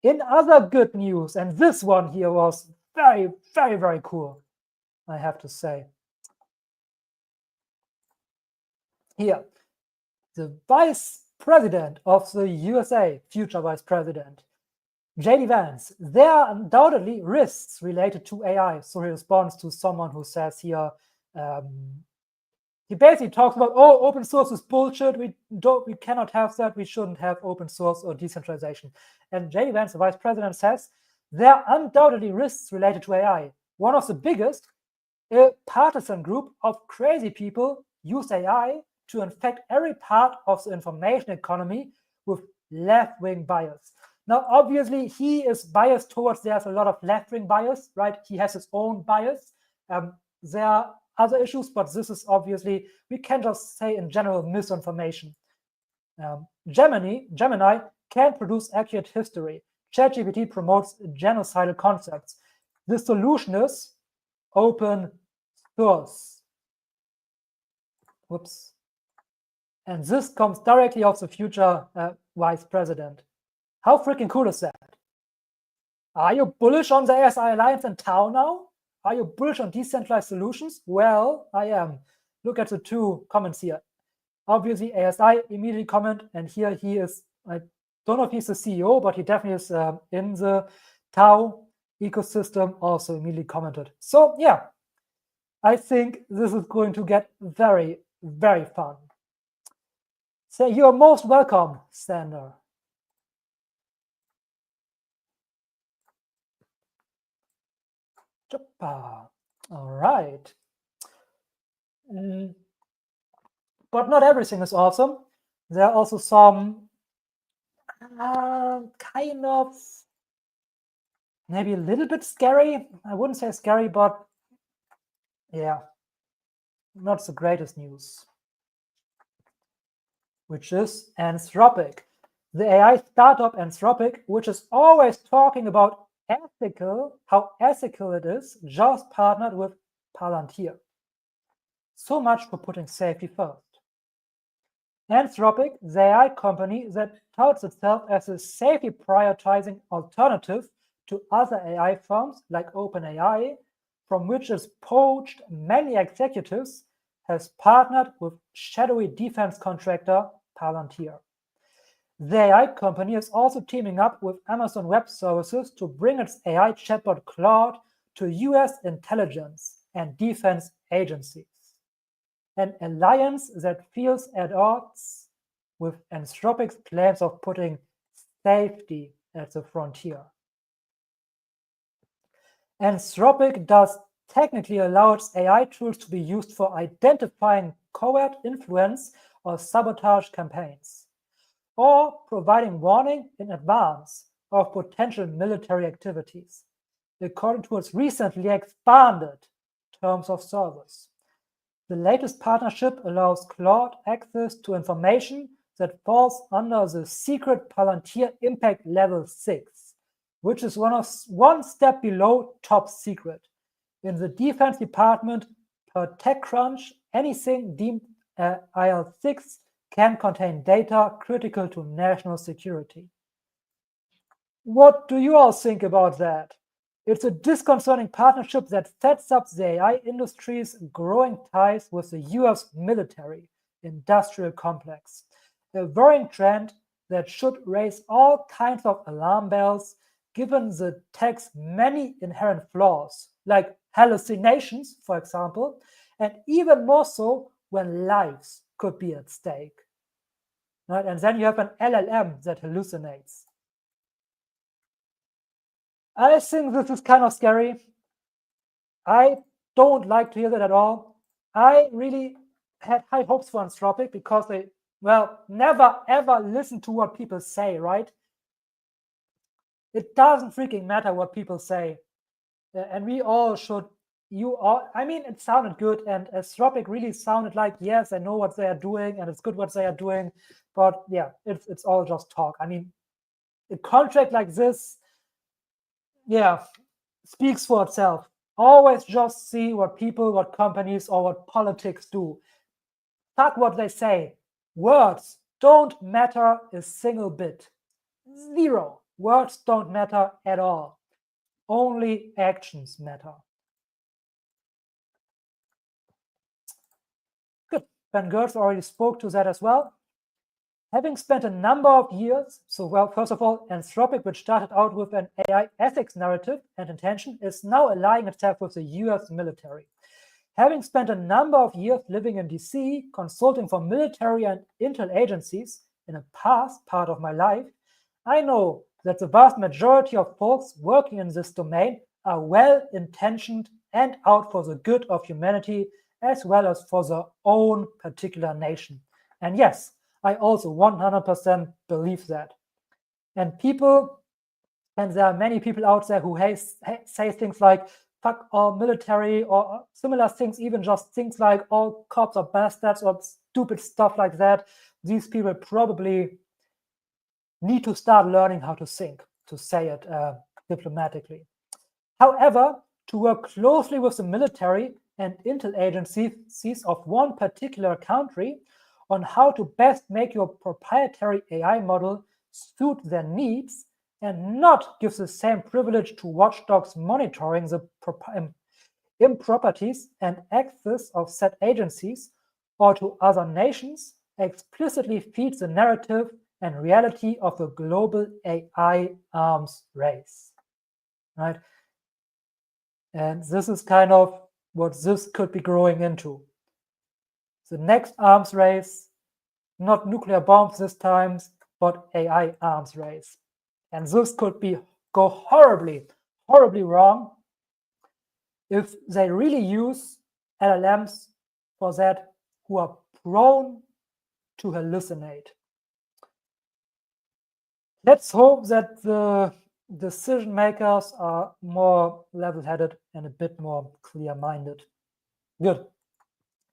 In other good news, and this one here was very, very, very cool, I have to say. Here, the vice president of the USA, future vice president, JD Vance, there are undoubtedly risks related to AI. So he responds to someone who says here, he basically talks about, oh, open source is bullshit. We cannot have that. We shouldn't have open source or decentralization. And JD Vance, the vice president, says there are undoubtedly risks related to AI. One of the biggest, a partisan group of crazy people use AI to infect every part of the information economy with left-wing bias. Now, obviously, he is biased towards, there's a lot of left-wing bias, right? He has his own bias. There are other issues, but this is obviously, we can just say in general misinformation. Gemini can produce accurate history. ChatGPT promotes genocidal concepts. The solution is open source. Whoops. And this comes directly off the future vice president. How freaking cool is that? Are you bullish on the ASI Alliance and TAO now? Are you bullish on decentralized solutions? Well, I am. Look at the two comments here. Obviously, ASI immediately comment, and here he is, I don't know if he's the CEO, but he definitely is in the TAO ecosystem, also immediately commented. So yeah, I think this is going to get very, very fun. So you're most welcome, Sander. All right. But not everything is awesome. There are also some kind of maybe a little bit scary. I wouldn't say scary, but yeah, not the greatest news, which is Anthropic. The AI startup Anthropic, which is always talking about how ethical it is, just partnered with Palantir. So much for putting safety first. Anthropic, the AI company that touts itself as a safety prioritizing alternative to other AI firms like OpenAI, from which it's poached many executives, has partnered with shadowy defense contractor Palantir. The AI company is also teaming up with Amazon Web Services to bring its AI chatbot Claude to US intelligence and defense agencies, an alliance that feels at odds with Anthropic's claims of putting safety at the frontier. Anthropic does technically allow its AI tools to be used for identifying covert influence or sabotage campaigns, or providing warning in advance of potential military activities, according to its recently expanded terms of service. The latest partnership allows Claude access to information that falls under the secret Palantir Impact Level 6, which is one step below top secret. In the Defense Department, per TechCrunch, anything deemed IL6 can contain data critical to national security. What do you all think about that? It's a disconcerting partnership that sets up the AI industry's growing ties with the US military industrial complex, a worrying trend that should raise all kinds of alarm bells given the tech's many inherent flaws, like hallucinations, for example, and even more so when lives could be at stake. Right? And then you have an LLM that hallucinates. I think this is kind of scary. I don't like to hear that at all. I really had high hopes for Anthropic because they, well, never ever listen to what people say, right? It doesn't freaking matter what people say. And we all should, I mean, it sounded good, and Anthropic really sounded like, yes, I know what they are doing, and it's good what they are doing. But yeah, it's all just talk. I mean, a contract like this, yeah, speaks for itself. Always just see what people, what companies, or what politics do. Fuck what they say. Words don't matter a single bit. Zero. Words don't matter at all. Only actions matter. Good. Ben Gertz already spoke to that as well. Having spent a number of years, so well, first of all, Anthropic, which started out with an AI ethics narrative and intention, is now allying itself with the US military. Having spent a number of years living in DC, consulting for military and intel agencies in a past part of my life, I know that the vast majority of folks working in this domain are well-intentioned and out for the good of humanity, as well as for their own particular nation. And yes, I also 100% believe that. And there are many people out there who say things like, fuck all military, or similar things, even just things like all cops are bastards or stupid stuff like that. These people probably need to start learning how to think, to say it diplomatically. However, to work closely with the military and intel agencies of one particular country on how to best make your proprietary AI model suit their needs and not give the same privilege to watchdogs monitoring the improprieties and access of said agencies or to other nations explicitly feeds the narrative and reality of the global AI arms race, right? And this is kind of what this could be growing into. The next arms race, not nuclear bombs this time, but AI arms race. And this could go horribly, horribly wrong if they really use LLMs for that who are prone to hallucinate. Let's hope that the decision makers are more level-headed and a bit more clear-minded. Good.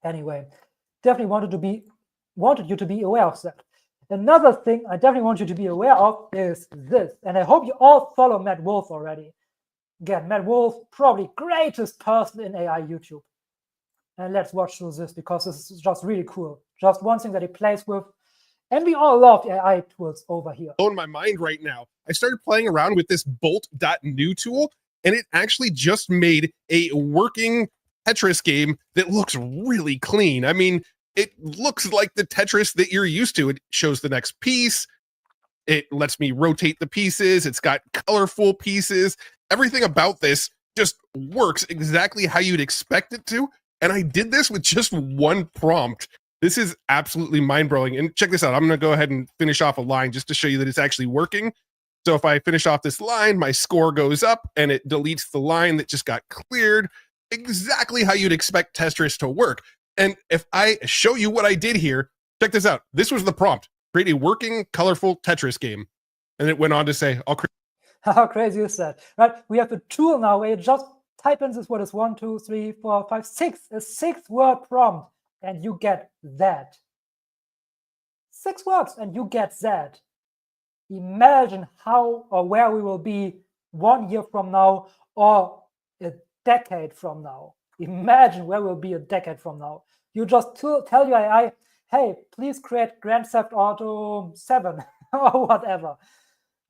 Anyway, definitely wanted you to be aware of that. Another thing I definitely want you to be aware of is this, and I hope you all follow Matt Wolf already. Again, Matt Wolf, probably greatest person in AI YouTube. And let's watch through this because this is just really cool. Just one thing that he plays with. And we all love AI tools over here. Blowing my mind right now. I started playing around with this bolt.new tool, and it actually just made a working Tetris game that looks really clean. I mean, it looks like the Tetris that you're used to. It shows the next piece. It lets me rotate the pieces. It's got colorful pieces. Everything about this just works exactly how you'd expect it to. And I did this with just one prompt. This is absolutely mind-blowing. And check this out. I'm going to go ahead and finish off a line just to show you that it's actually working. So if I finish off this line, my score goes up and it deletes the line that just got cleared. Exactly how you'd expect Tetris to work. And if I show you what I did here, check this out. This was the prompt. Create a working, colorful Tetris game. And it went on to say, I'll create. How crazy is that? Right? We have a tool now where you just type in this, what is 1, 2, 3, 4, 5, 6, a 6-word prompt, and you get that. 6 words, and you get that. Imagine how or where we will be 1 year from now or a decade from now. Imagine where we'll be a decade from now. You just tell your AI, hey, please create Grand Theft Auto 7 or whatever.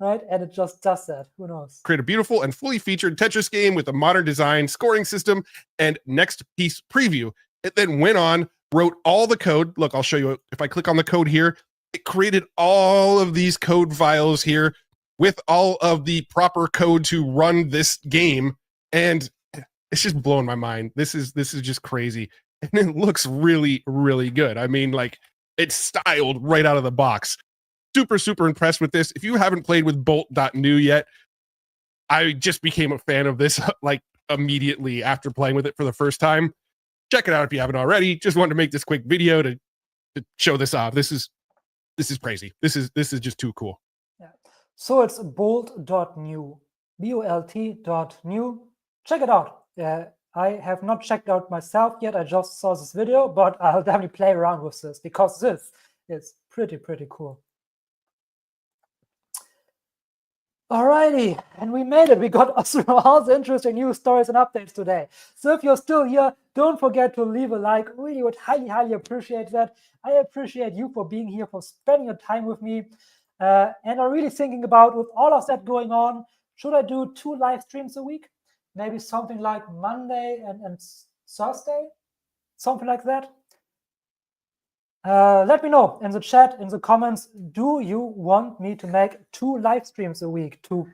Right? And it just does that. Who knows? Create a beautiful and fully featured Tetris game with a modern design, scoring system, and next piece preview. It then went on, wrote all the code. Look, I'll show you. If I click on the code here, it created all of these code files here with all of the proper code to run this game. And it's just blowing my mind. This is just crazy. And it looks really, really good. I mean, like, it's styled right out of the box. Super, super impressed with this. If you haven't played with bolt.new yet, I just became a fan of this like immediately after playing with it for the first time. Check it out if you haven't already. Just wanted to make this quick video to show this off. This is crazy. This is just too cool. Yeah. So it's bolt.new, bolt.new. Check it out. I have not checked out myself yet. I just saw this video, but I'll definitely play around with this because this is pretty cool. Alrighty, and we made it. We got through all the interesting news stories and updates today. So if you're still here, don't forget to leave a like. Really would highly appreciate that. I appreciate you for being here, for spending your time with me. And I'm really thinking about, with all of that going on, should I do 2 live streams a week? Maybe something like Monday and Thursday? Something like that? Let me know in the chat, in the comments, do you want me to make 2 live streams a week to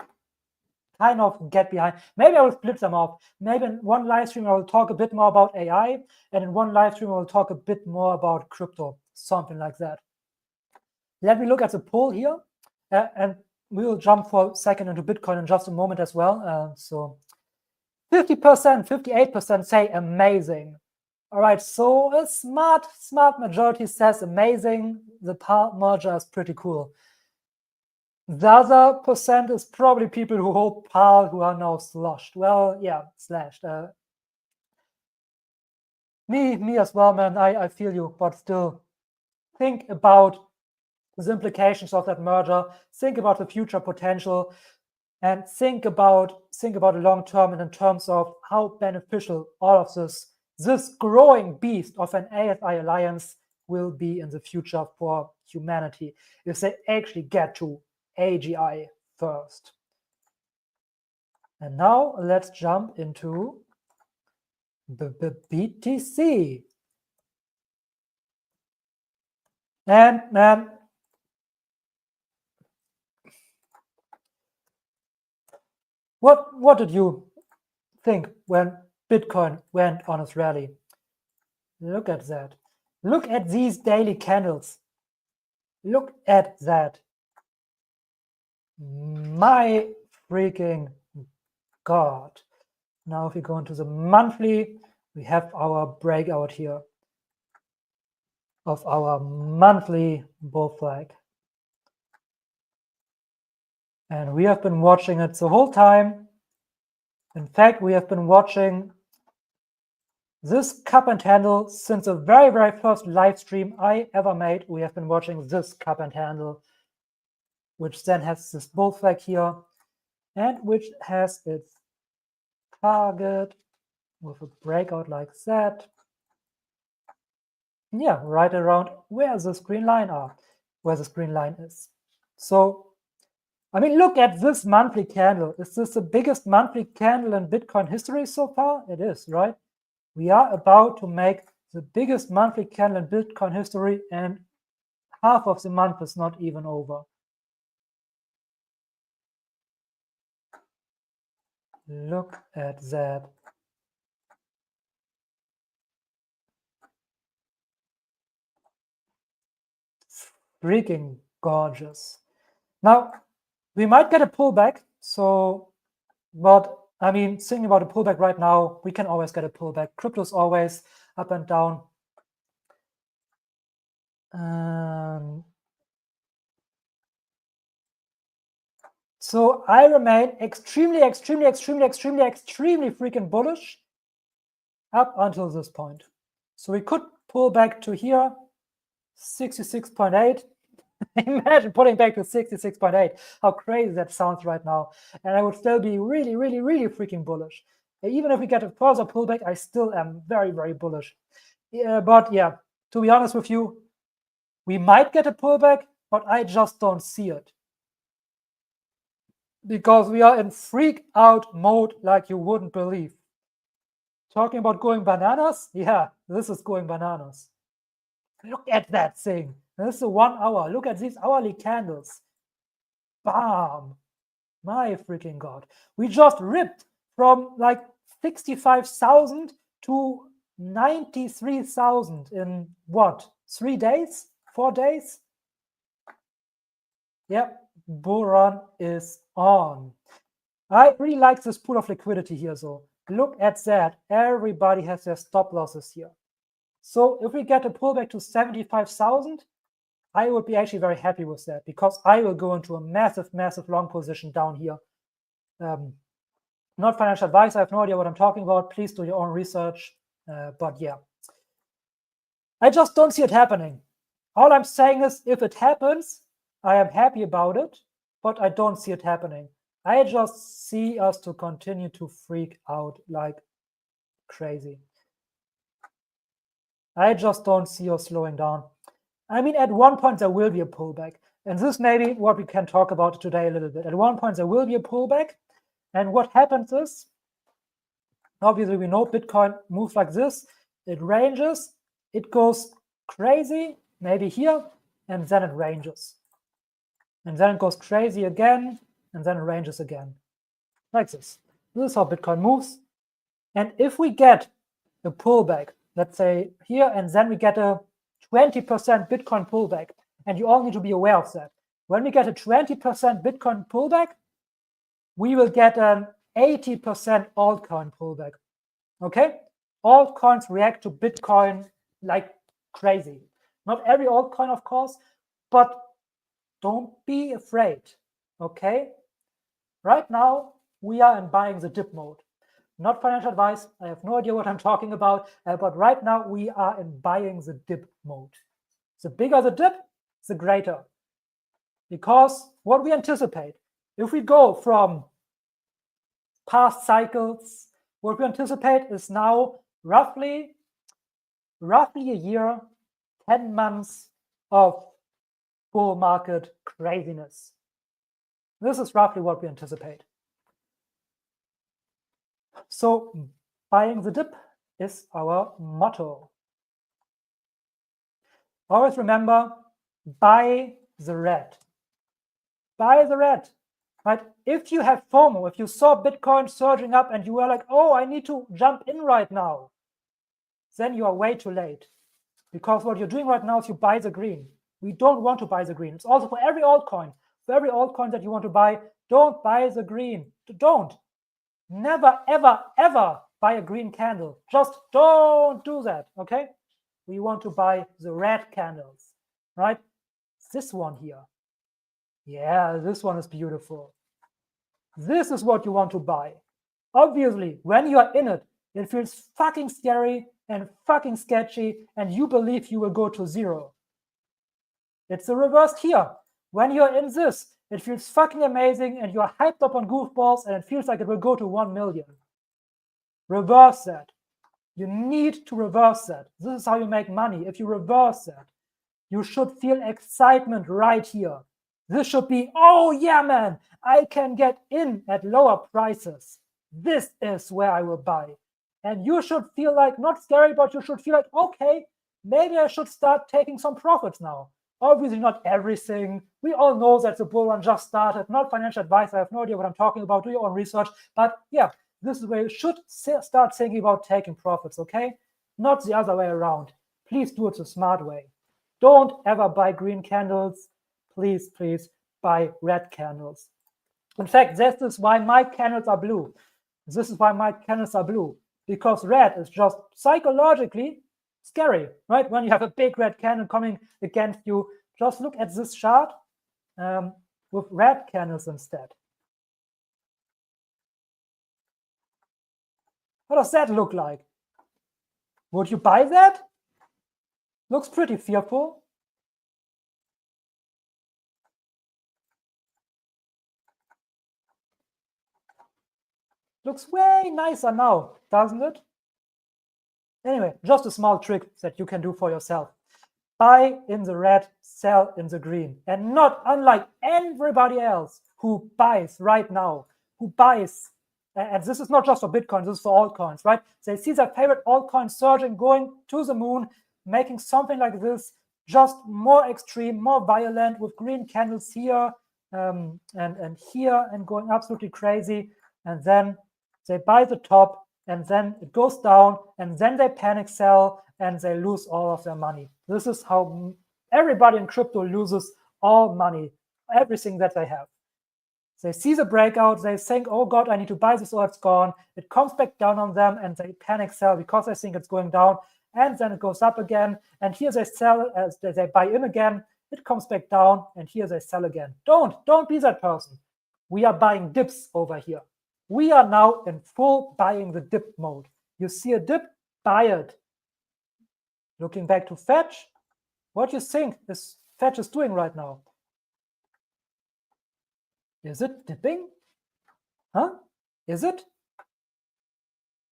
kind of get behind? Maybe I will split them up. Maybe in one live stream I will talk a bit more about AI, and in one live stream I will talk a bit more about crypto, something like that. Let me look at the poll here, and we will jump for a second into Bitcoin in just a moment as well. So 50%, 58% say amazing. All right, so a smart majority says amazing. The PAAL merger is pretty cool. The other percent is probably people who hold PAAL who are now sloshed. Well, yeah, slashed. Me as well, man. I feel you, but still, think about the implications of that merger. Think about the future potential, and think about the long term and in terms of how beneficial all of this growing beast of an ASI Alliance will be in the future for humanity if they actually get to AGI first. And now let's jump into the BTC. And man, what did you think when Bitcoin went on its rally? Look at that. Look at these daily candles. Look at that. My freaking God. Now if we go into the monthly, we have our breakout here of our monthly bull flag. And we have been watching it the whole time. In fact, we have been watching this cup and handle since the very, very first live stream I ever made. We have been watching this cup and handle, which then has this bull flag here, and which has its target with a breakout like that. Yeah, right around where the green line is. So, I mean, look at this monthly candle. Is this the biggest monthly candle in Bitcoin history so far? It is, right? We are about to make the biggest monthly candle in Bitcoin history, and half of the month is not even over. Look at that. Freaking gorgeous. Now, we might get a pullback. So, but I mean, thinking about a pullback right now, we can always get a pullback. Crypto's always up and down. So I remain extremely freaking bullish up until this point. So we could pull back to here, 66.8. Imagine pulling back to 66.8. How crazy that sounds right now. And I would still be really freaking bullish. Even if we get a further pullback, I still am very bullish. But yeah, to be honest with you, we might get a pullback, but I just don't see it. Because we are in freak out mode like you wouldn't believe. Talking about going bananas? Yeah, this is going bananas. Look at that thing. This is a 1 hour. Look at these hourly candles. Bam. My freaking God. We just ripped from like 65,000 to 93,000 in what? 3 days? 4 days? Yep. Bull run is on. I really like this pool of liquidity here. So look at that. Everybody has their stop losses here. So if we get a pullback to 75,000, I would be actually very happy with that, because I will go into a massive long position down here. Not financial advice. I have no idea what I'm talking about. Please do your own research. But yeah, I just don't see it happening. All I'm saying is, if it happens, I am happy about it, but I don't see it happening. I just see us to continue to freak out like crazy. I just don't see us slowing down. I mean, at one point there will be a pullback, and this may be what we can talk about today a little bit. At one point there will be a pullback, and what happens is, obviously we know Bitcoin moves like this. It ranges, it goes crazy, maybe here, and then it ranges. And then it goes crazy again, and then it ranges again. Like this. This is how Bitcoin moves. And if we get a pullback, let's say here, and then we get a 20% Bitcoin pullback, and you all need to be aware of that. When we get a 20% Bitcoin pullback, we will get an 80% altcoin pullback. Okay? Altcoins react to Bitcoin like crazy. Not every altcoin, of course, but don't be afraid. Okay? Right now, we are in buying the dip mode. Not financial advice. I have no idea what I'm talking about. But right now, we are in buying the dip mode. The bigger the dip, the greater. Because what we anticipate, if we go from past cycles, what we anticipate is now roughly a year, 10 months of bull market craziness. This is roughly what we anticipate. So buying the dip is our motto. Always remember, buy the red. Buy the red. Right? If you have FOMO, if you saw Bitcoin surging up and you were like, oh, I need to jump in right now, then you are way too late. Because what you're doing right now is you buy the green. We don't want to buy the green. It's also for every altcoin. For every altcoin that you want to buy, don't buy the green. Don't. Never, ever, ever buy a green candle. Just don't do that, okay? We want to buy the red candles, right? This one here. Yeah, this one is beautiful. This is what you want to buy. Obviously, when you are in it, it feels fucking scary and fucking sketchy, and you believe you will go to zero. It's the reverse here. When you're in this, it feels fucking amazing, and you're hyped up on goofballs, and it feels like it will go to 1 million. Reverse that. You need to reverse that. This is how you make money. If you reverse that, you should feel excitement right here. This should be, oh yeah, man, I can get in at lower prices. This is where I will buy. And you should feel like, not scary, but you should feel like, okay, maybe I should start taking some profits now. Obviously not everything. We all know that the bull run just started. Not financial advice. I have no idea what I'm talking about. Do your own research. But yeah, this is where you should start thinking about taking profits, okay? Not the other way around. Please do it the smart way. Don't ever buy green candles. Please, please buy red candles. In fact, this is why my candles are blue. This is why my candles are blue. Because red is just psychologically scary, right? When you have a big red candle coming against you, just look at this chart with red candles instead. What does that look like? Would you buy that? Looks pretty fearful. Looks way nicer now, doesn't it? Anyway, just a small trick that you can do for yourself. Buy in the red, sell in the green. And not unlike everybody else who buys right now, who buys, and this is not just for Bitcoin, this is for altcoins, right? They see their favorite altcoin surging, going to the moon, making something like this, just more extreme, more violent, with green candles here and here, and going absolutely crazy. And then they buy the top, and then it goes down, and then they panic sell, and they lose all of their money. This is how everybody in crypto loses all money, everything that they have. They see the breakout, they think, oh God, I need to buy this or it's gone. It comes back down on them, and they panic sell because they think it's going down, and then it goes up again, and here they sell, as they buy in again, it comes back down, and here they sell again. Don't be that person. We are buying dips over here. We are now in full buying the dip mode. You see a dip, buy it. Looking back to Fetch, what do you think Fetch is doing right now? Is it dipping? Huh? Is it?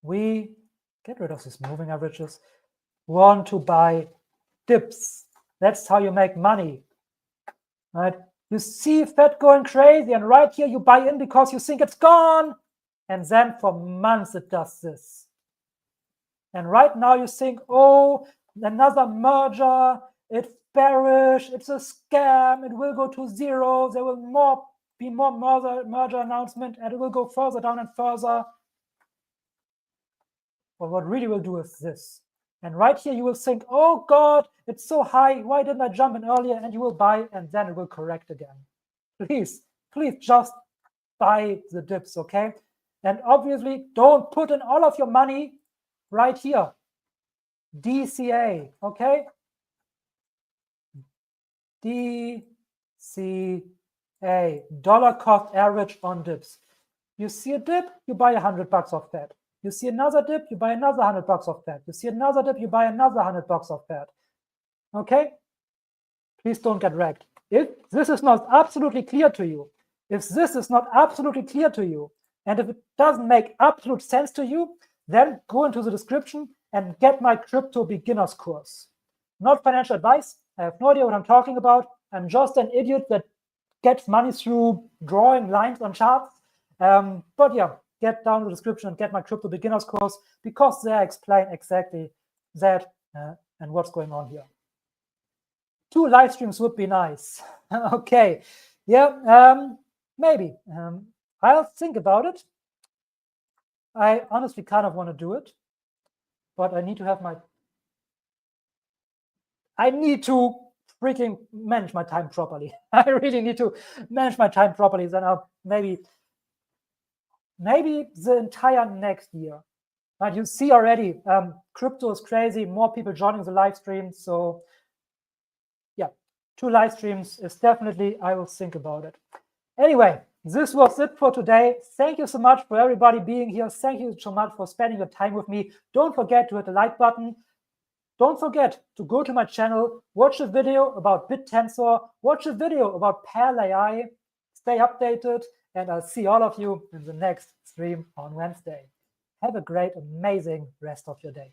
We get rid of these moving averages. Want to buy dips. That's how you make money, right? You see Fed going crazy, and right here you buy in because you think it's gone. And then for months it does this. And right now you think, oh, another merger, it bearish, it's a scam, it will go to zero, there will be more merger announcement, and it will go further down and further. But what really will do is this. And right here, you will think, oh God, it's so high. Why didn't I jump in earlier? And you will buy, and then it will correct again. Please just buy the dips, okay? And obviously, don't put in all of your money right here. DCA, okay? DCA, dollar cost average on dips. You see a dip, you buy $100 of that. You see another dip, you buy another $100 of that. You see another dip, you buy another $100 of that. Okay? Please don't get wrecked. If this is not absolutely clear to you, and if it doesn't make absolute sense to you, then go into the description and get my crypto beginners course. Not financial advice. I have no idea what I'm talking about. I'm just an idiot that gets money through drawing lines on charts. But yeah, get down the description and get my crypto beginners course, because there I explain exactly that and what's going on here. 2 live streams would be nice. Okay, yeah, maybe. I'll think about it. I honestly kind of want to do it, but I need to have I need to freaking manage my time properly. I really need to manage my time properly. Then I'll maybe the entire next year. But you see already, crypto is crazy. More people joining the live stream. So yeah, 2 live streams is definitely, I will think about it. Anyway, this was it for today. Thank you so much for everybody being here. Thank you so much for spending your time with me. Don't forget to hit the like button. Don't forget to go to my channel, watch a video about BitTensor, watch a video about PAAL AI, stay updated, and I'll see all of you in the next stream on Wednesday. Have a great, amazing rest of your day.